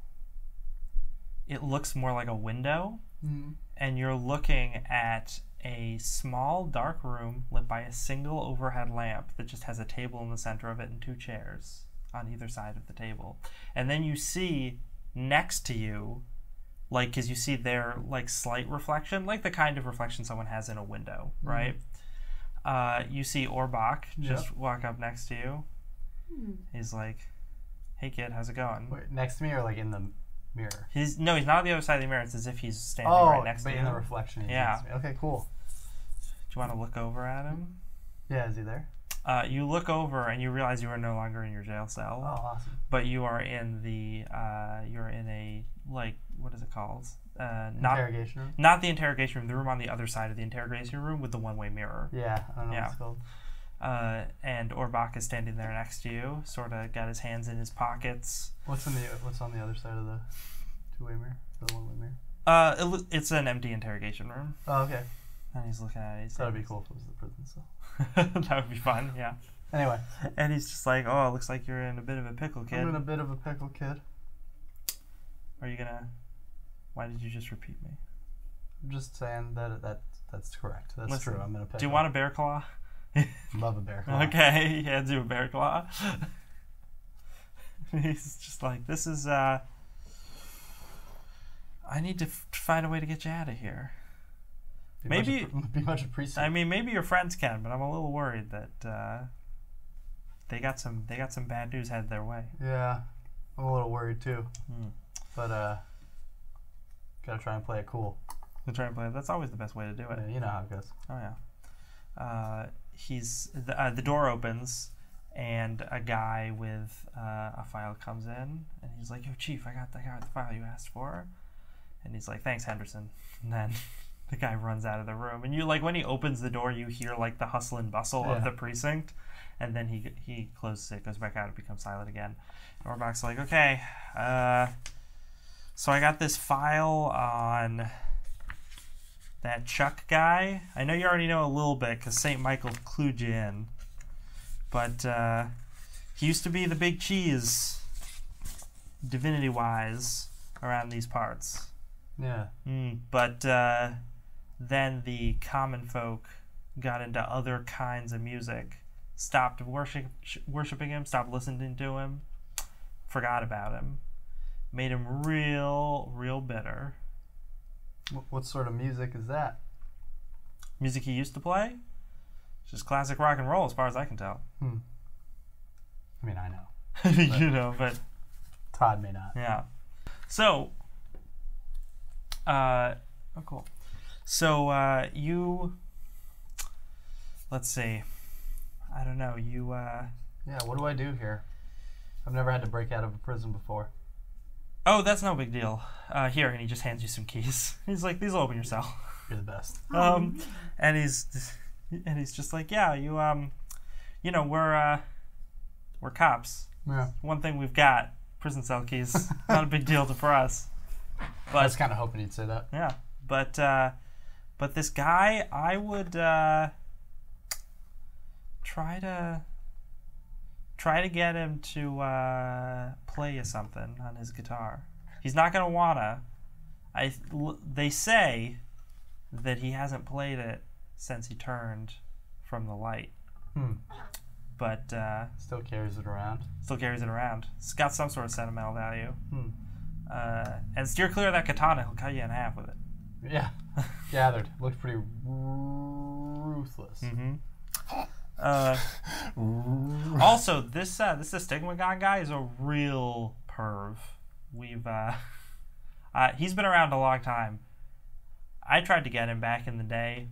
It looks more like a window, Mm-hmm. and you're looking at a small dark room lit by a single overhead lamp that just has a table in the center of it and 2 chairs on either side of the table. And then you see next to you, like, because you see their like slight reflection, like the kind of reflection someone has in a window, right? You see Orbach just walk up next to you. He's like, "Hey kid, how's it going?" Wait, next to me or like in the mirror? He's not on the other side of the mirror. It's as if he's standing Oh, right next to but you. in the reflection. He's Yeah. next to me. Okay, cool. Do you want to look over at him? Yeah, is he there? You look over and you realize you are no longer in your jail cell, Oh, awesome. but you are in the you're in a, like, what is it called? Not Interrogation room? not the interrogation room. The room on the other side of the interrogation room with the one-way mirror. Yeah, I don't know Yeah. what it's called. And Orbach is standing there next to you, sort of got his hands in his pockets. What's on the other side of the two-way mirror? The one-way mirror? It's an empty interrogation room, Oh, okay. and he's looking at it. He's That'd be cool if it was the prison cell. That would be fun, yeah. Anyway, And he's just like, "Oh, it looks like you're in a bit of a pickle, kid. I'm in a bit of a pickle, kid. Are you gonna? Why did you just repeat me? I'm just saying that's correct. That's Listen, true. I'm in a pickle. Do you want a bear claw?" Love a bear claw. Okay, he hands you a bear claw. He's just like, "This is I need to find a way to get you out of here." Maybe- be much appreciated. I mean, maybe your friends can, but I'm a little worried that they got some bad news headed their way. Yeah, I'm a little worried too. Hmm. But gotta try and play it cool. To try and play. That's always the best way to do it. Yeah, you know how it goes. Oh yeah. The door opens, and a guy with a file comes in, and he's like, "Yo, Chief, I got the file you asked for." And he's like, "Thanks, Henderson." And then the guy runs out of the room, and you, like, when he opens the door, you hear like the hustle and bustle of the precinct, and then he closes it, goes back out, and becomes silent again. And Orbach's like, "Okay, so I got this file on that Chuck guy. I know you already know a little bit because St. Michael clued you in, but he used to be the big cheese, divinity-wise, around these parts. Yeah. But then the common folk got into other kinds of music, stopped worshiping him, stopped listening to him, forgot about him, made him real bitter. What sort of music is that? Music he used to play? Just classic rock and roll, as far as I can tell." I mean, I know. You know, but Todd may not. yeah. So, Oh, cool. So let's see. I don't know. Yeah, what do I do here? I've never had to break out of a prison before. Oh, that's no big deal. Here, and he just hands you some keys. He's like, these will open your cell. You're the best. And he's just like, yeah, you know, we're cops. Yeah. One thing we've got, prison cell keys. Not a big deal for us. But I was kind of hoping you'd say that. yeah, but this guy, I would try to get him to play you something on his guitar. He's not gonna wanna. They say that he hasn't played it since he turned from the light. But Still carries it around. It's got some sort of sentimental value. And steer clear of that katana. He'll cut you in half with it. Yeah. Gathered. Looks pretty ruthless. Also, this Stigmagon guy is a real perv. He's been around a long time. I tried to get him back in the day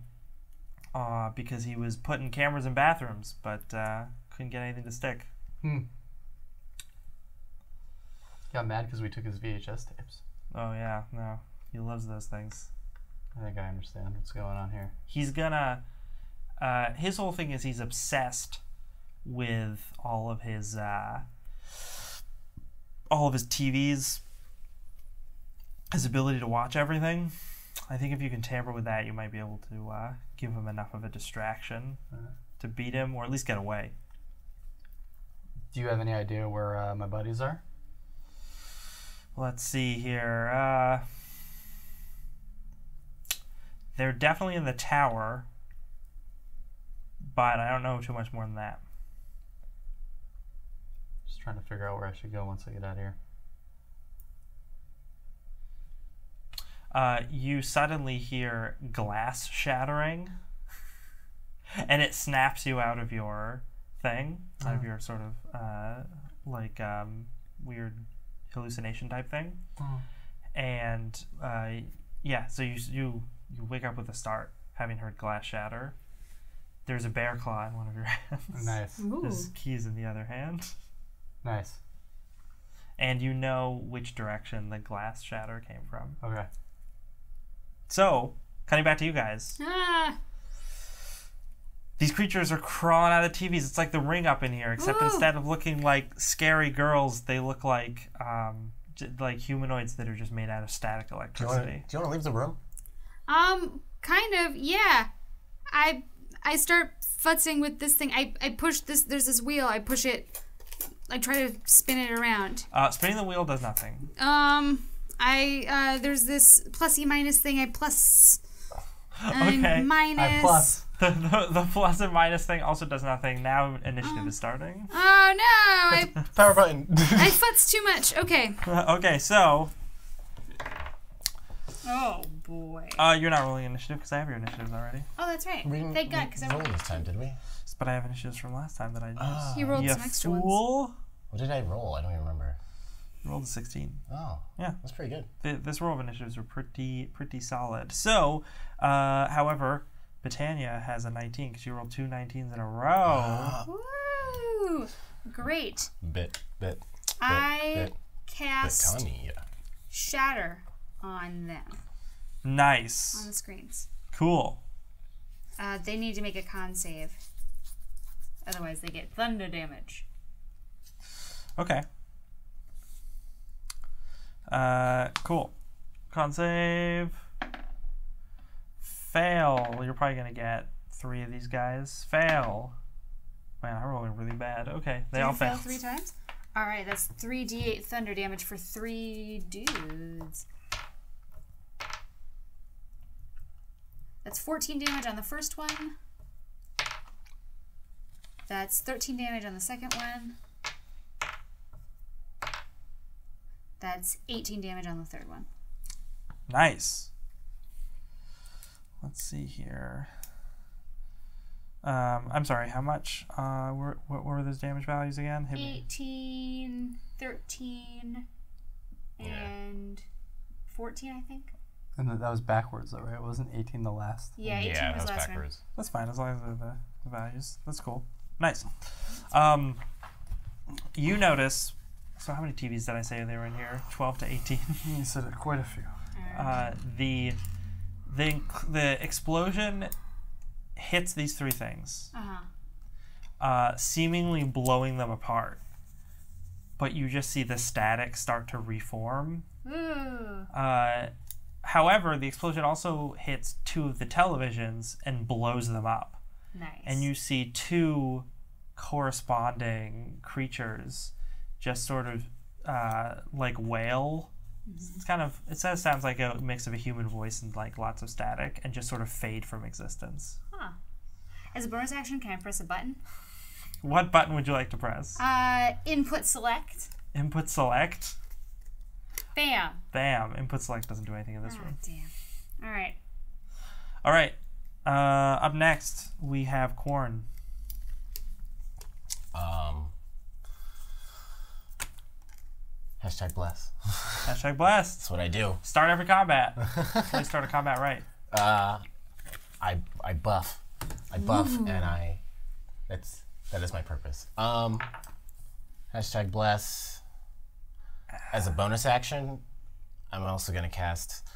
because he was putting cameras in bathrooms, but couldn't get anything to stick. Got mad because we took his VHS tapes. Oh yeah, no, he loves those things. I think I understand what's going on here. He's gonna. His whole thing is he's obsessed with all of his TVs, his ability to watch everything. I think if you can tamper with that, you might be able to give him enough of a distraction to beat him, or at least get away. Do you have any idea where my buddies are? Let's see here. They're definitely in the tower, but I don't know too much more than that. Just trying to figure out where I should go once I get out of here. You suddenly hear glass shattering, and it snaps you out of your thing, out of your sort of weird hallucination type thing. And so you wake up with a start, having heard glass shatter. There's a bear claw in one of your hands. Nice. His keys in the other hand. Nice. And you know which direction the glass shatter came from. Okay. So, cutting back to you guys. These creatures are crawling out of the TVs. It's like the Ring up in here, except instead of looking like scary girls, they look like humanoids that are just made out of static electricity. Do you want to leave the room? Kind of, yeah. I start futzing with this thing. I push this. There's this wheel. I push it. I try to spin it around. Spinning the wheel does nothing. There's this plusy minus thing. I plus. Okay. Minus. I plus. The plus and minus thing also does nothing. Now initiative is starting. Oh no! Power button. I futz too much. Okay. Okay, so. Oh boy. You're not rolling initiative because I have your initiatives already. Oh, that's right. We didn't Thank God, because I roll this time, did we? But I have initiatives from last time that I used. He rolled You some extra ones. fool! What did I roll? I don't even remember. You rolled a 16. Oh, Yeah. that's pretty good. This roll of initiatives were pretty solid. So, however, Bettania has a 19 because you rolled 2 19s in a row. Woo! Great. Bit. I cast Bettania. Shatter on them, Nice. on the screens. Cool. They need to make a con save. Otherwise, they get thunder damage. Okay. Cool. Con save. Fail. You're probably going to get 3 of these guys. Fail. Man, I'm rolling really bad. Okay, they all fail failed. 3 times? Alright, that's 3d8 thunder damage for 3 dudes. That's 14 damage on the first one. That's 13 damage on the second one. That's 18 damage on the third one. Nice. Let's see here. I'm sorry, how much? What were those damage values again? Hit me. 18, 13, and 14, I think. And that was backwards, though, right? It wasn't 18 the last. Yeah, 18 Yeah, was that was last backwards. That's fine as long as they're the values. That's cool. Nice. You notice. So how many TVs did I say there were in here? 12 to 18. You said it quite a few. The explosion hits these three things, seemingly blowing them apart. But you just see the static start to reform. Ooh. However, the explosion also hits two of the televisions and blows them up. Nice. And you see two corresponding creatures just sort of like wail. It's kind of, it sounds like a mix of a human voice and like lots of static and just sort of fade from existence. Huh. As a bonus action, can I press a button? What button would you like to press? Input select. Input select. Bam. Bam. Input select doesn't do anything in this room. Damn. All right. All right. Up next, we have Quorne. Hashtag bless. Hashtag blessed. That's what I do. Start every combat. Really start a combat right. I buff. I buff and that is my purpose. Hashtag bless. As a bonus action, I'm also gonna cast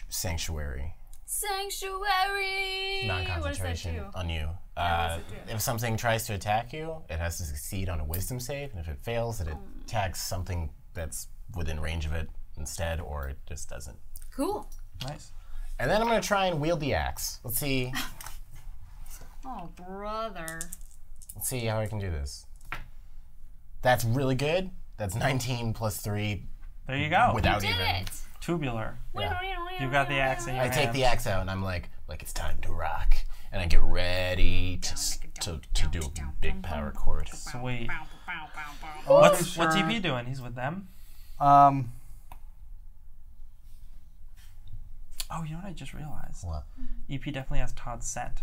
Sanctuary. Sanctuary. Non-concentration What does that do? on you. what does it do? If something tries to attack you, it has to succeed on a wisdom save, and if it fails, it attacks something that's within range of it instead, or it just doesn't. Cool. Nice. And then I'm gonna try and wield the axe. Let's see. Oh, brother. Let's see how I can do this. That's really good. That's 19 plus 3 There you go. without Did even. it. Tubular. Yeah. You've got the axe in your I hand. take the axe out and I'm like it's time to rock, and I get ready to do a big power chord. Sweet. Oh, What's sure. TP doing? He's with them. Oh, Oh, you know what I just realized? What? EP definitely has Todd's scent.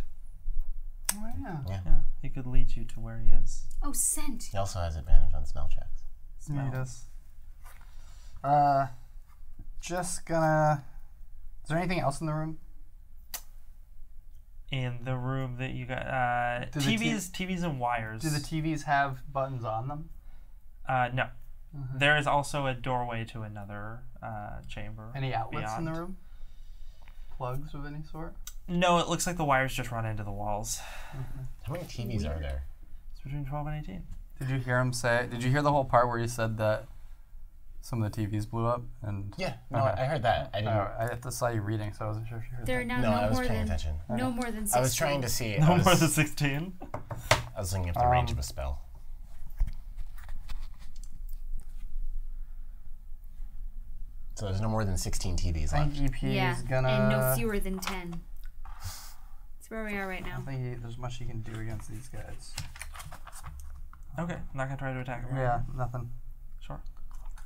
yeah. Yeah. Yeah, he could lead you to where he is. Oh, scent. He also has advantage on smell checks. Yeah, he Smell. does. Just gonna. Is there anything else in the room? In the room that you got, Do the TVs and wires. Do the TVs have buttons on them? No. There is also a doorway to another chamber. Any outlets in the beyond. room? Plugs of any sort? No, it looks like the wires just run into the walls. How many TVs are there? It's between 12 and 18. Did you hear him say? Did you hear the whole part where he said that some of the TVs blew up? And Yeah, no, Okay. I heard that. I didn't. I just saw you reading, so I wasn't sure if you heard There are that. now No, I no was more paying than attention. no more than 16. I was trying to see. No I was, more than 16. I was looking at the range of a spell. So there's no more than 16 TVs I left. think EP Yeah, is gonna. and no fewer than 10. That's where we are right I now. don't think there's much you can do against these guys. Okay, I'm not gonna try to attack him. Yeah, nothing Sure.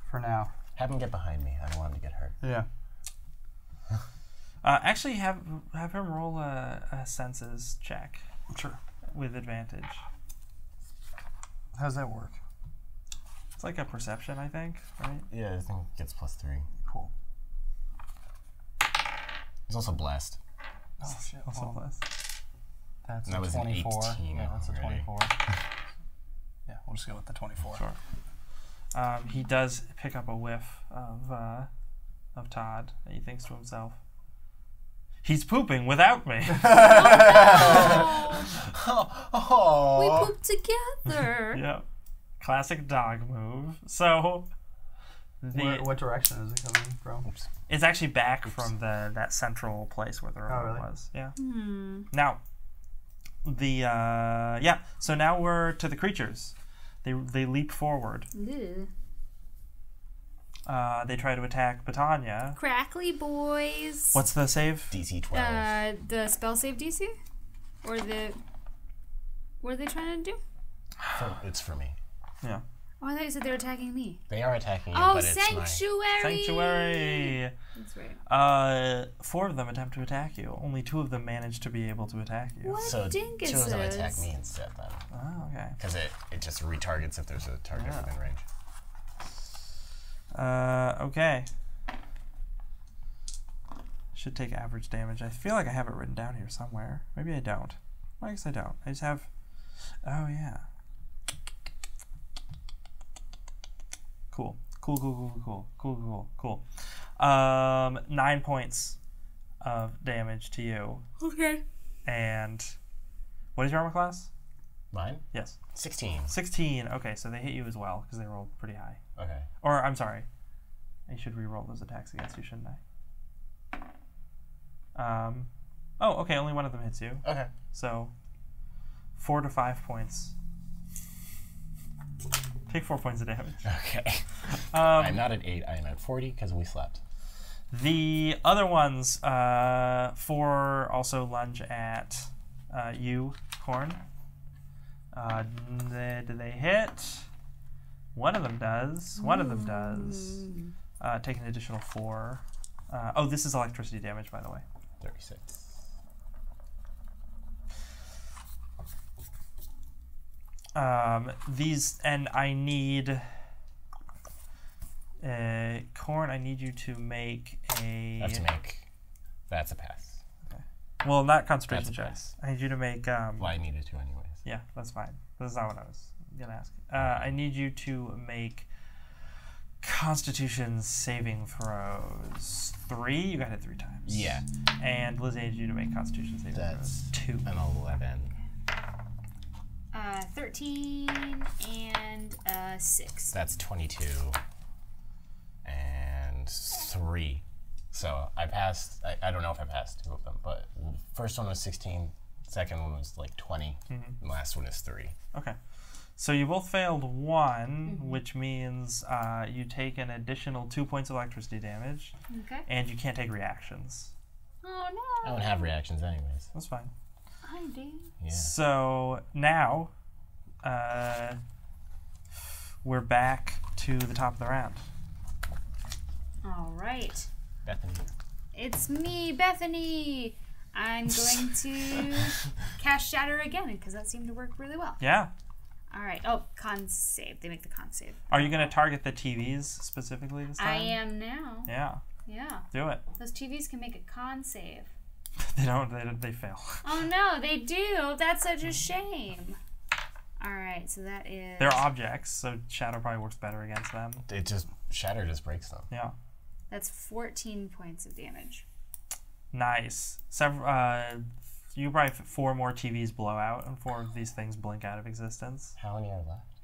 for now. Have him get behind me. I don't want him to get hurt. Yeah. Actually, have him roll a senses check Sure. with advantage. How does that work? It's like a perception, I think, right? Yeah, I think it gets plus 3. Cool. He's also blessed. Oh shit. Also Well, plus. that's That a was an 24. 18 Yeah, that's a already. 24. Yeah, we'll just go with the 24. Sure. He does pick up a whiff of Todd, and he thinks to himself, "He's pooping without me." Oh. We pooped together. Yep. Classic dog move. So What direction is it coming from? it's actually back from that central place where the remote really? was. Yeah. Hmm. Now, so now we're to the creatures. They leap forward. Ew. They try to attack Bettania. Crackly boys. What's the save? DC 12. The spell save DC? Or the... What are they trying to do? It's for me. Yeah. Oh, I thought you said they were attacking me. They are attacking you, Oh, but it's Sanctuary! Sanctuary. That's right. 4 of them attempt to attack you. Only 2 of them manage to be able to attack you. What So dingus 2 of them is? attack me instead, then. Oh, okay. Because it just retargets if there's a target Yeah. within range. Okay. Should take average damage. I feel like I have it written down here somewhere. Maybe I don't. Well, I guess I don't. I just have... Oh, yeah. Cool. Cool. 9 points of damage to you. Okay. And what is your armor class? Mine? Yes. 16. 16. Okay, so they hit you as well because they rolled pretty high. Okay. Or, I'm sorry. I should re-roll those attacks against you, shouldn't I? Oh, okay, only one of them hits you. Okay. So, 4 to 5 points. Take 4 points of damage. Okay. I'm not at 8. I am at 40 because we slept. The other ones, 4 also lunge at you, Quorne. Do they hit? One of them does. One of them does. Take an additional 4. Oh, this is electricity damage, by the way. 36. These, and I need... Quorne, I need you to make a... I have to make... That's a pass. Okay. Well, not concentration That's a checks. I need you to make... Well, I needed to anyways. Yeah, that's fine. This is not what I was going to ask. I need you to make Constitution saving throws. 3? You got hit 3 times. Yeah. And Lizzy needs you to make Constitution saving That's throws. 2. an 11. 13 and 6. That's 22. And 3. So I passed. I don't know if I passed 2 of them, but first one was 16. Second one was like 20. And last one is 3. Okay. So you both failed 1, which means you take an additional 2 points of electricity damage. Okay. And you can't take reactions. Oh no. I don't have reactions anyways. That's fine. I do. Yeah. So now we're back to the top of the round. All right. Bethany. It's me, Bethany. I'm going to cast Shatter again because that seemed to work really well. Yeah. All right. Oh, con save. They make the con save. Are you going to target the TVs specifically this time? I am now. Yeah. Yeah. Do it. Those TVs can make a con save. They don't. They fail. Oh no, they do. That's such a shame. All right, so that is. They're objects, so Shadow probably works better against them. It just Shatter just breaks them. Yeah. That's 14 points of damage. Nice. You probably 4 more TVs blow out, and 4 of these things blink out of existence. How many are left?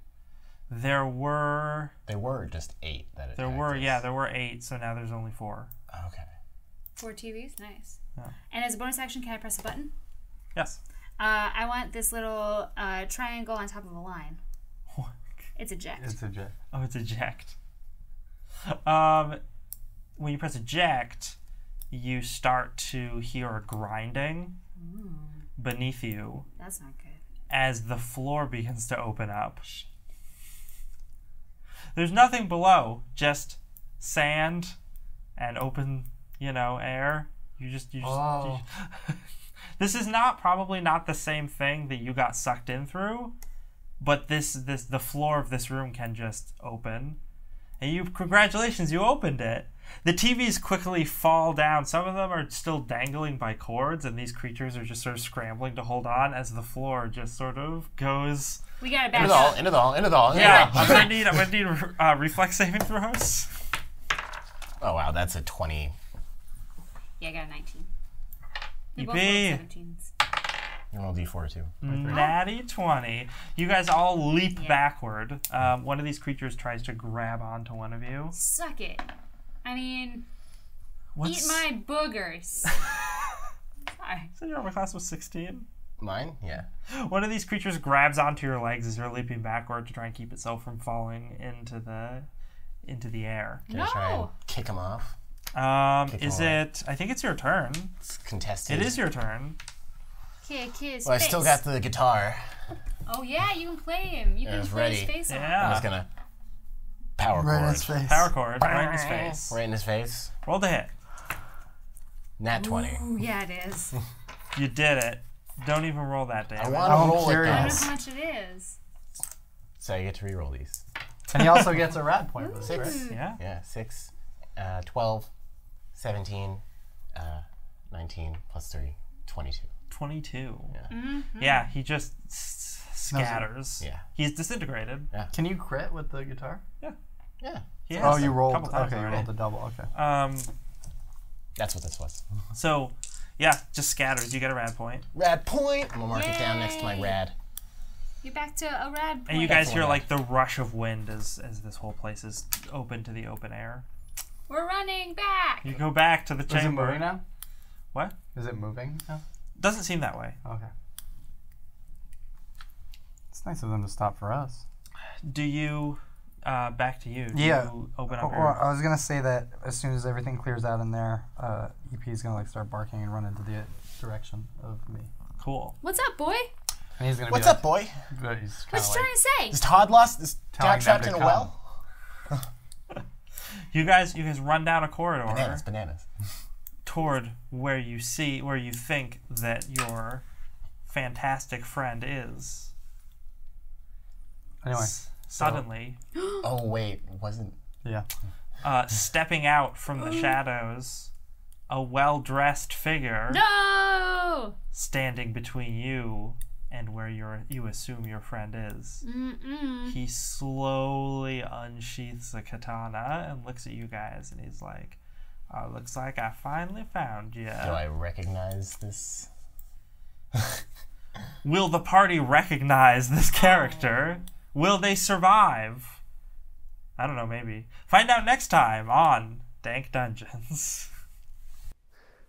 There were. They were just 8 that There were 8, so now there's only 4. Okay. 4 TVs, nice. Yeah. And as a bonus action, can I press a button? Yes. I want this little triangle on top of a line. It's eject. It's eject. Oh, it's eject. When you press eject, you start to hear a grinding beneath you That's not good. as the floor begins to open up. There's nothing below, just sand and open, air. This is probably not the same thing that you got sucked in through, but the floor of this room can just open. And congratulations, you opened it. The TVs quickly fall down. Some of them are still dangling by cords, and these creatures are just sort of scrambling to hold on as the floor just sort of goes. We gotta back Into up. the hall. Yeah, I'm gonna need reflex saving throws. Oh wow, that's a 20. Yeah, I got a 19. We EP. both rolled 17s. You roll D4 too. Natty 20. You guys all leap backward. One of these creatures tries to grab onto one of you. Suck it. I mean, What's... eat my boogers. Sorry. So your armor class was 16? Mine? Yeah. One of these creatures grabs onto your legs as you're leaping backward to try and keep itself from falling into the air. Can I try and kick him off? Is it... I think it's your turn. It's contested. It is your turn. Kick his Well, I face. still got the guitar. Oh yeah, you can play him. You can it's play ready. his face off. I'm Yeah. just gonna power Right in chord. his face. Power chord right in his face. Right in his face. Roll the hit. Nat 20. Ooh, yeah, it is. You did it. Don't even roll that damage. I want to I'm roll it curious. I though. don't know how much it is. So I get to re-roll these. And he also gets a rad point for this, 6. right? Yeah. Yeah, 6, 12, 17, 19 plus 3, 22. 22. Yeah. Yeah, he just scatters. Yeah. He's disintegrated. Can you crit with the guitar? Yeah. He Oh, has you a rolled. couple times Okay, you already. rolled a double. Okay. That's what this was. So, yeah, just scatters. You get a rad point. Rad point. I'm gonna mark it down next to my rad. You're back to a rad point. And you guys That's hear one like the rush of wind as this whole place is open to the open air. We're running back. You go back to the Is it chamber. moving now? What? Is it moving now? Doesn't seem that way. Okay. It's nice of them to stop for us. Do you, back to you, do Yeah. you open up Well, your... I was gonna say that as soon as everything clears out in there, EP is gonna like start barking and run into the direction of me. Cool. What's up, boy? And he's gonna What's be up, boy? But he's What kinda you trying to say? Is Todd lost? Is Telling Todd trapped them in to a come. well? You guys run down a corridor Bananas. toward where you think that your fantastic friend is. Anyway, Suddenly, Oh wait, wasn't. yeah. stepping out from the shadows, a well-dressed figure No! standing between you and where you assume your friend is. Mm-mm. He slowly unsheaths a katana and looks at you guys, and he's like, looks like I finally found you. Do I recognize this? Will the party recognize this character? Will they survive? I don't know, maybe. Find out next time on Dank Dungeons.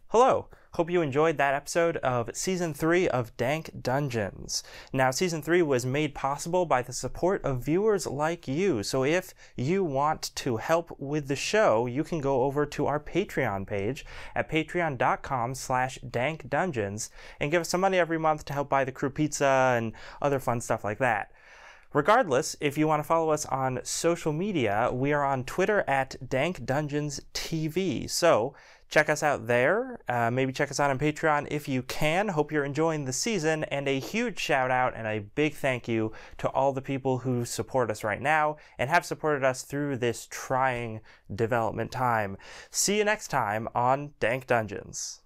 Hello. Hope you enjoyed that episode of Season 3 of Dank Dungeons. Now, Season 3 was made possible by the support of viewers like you. So if you want to help with the show, you can go over to our Patreon page at patreon.com/dankdungeons and give us some money every month to help buy the crew pizza and other fun stuff like that. Regardless, if you want to follow us on social media, we are on Twitter at DankDungeonsTV. So check us out there. Maybe check us out on Patreon if you can. Hope you're enjoying the season. And a huge shout out and a big thank you to all the people who support us right now and have supported us through this trying development time. See you next time on Dank Dungeons.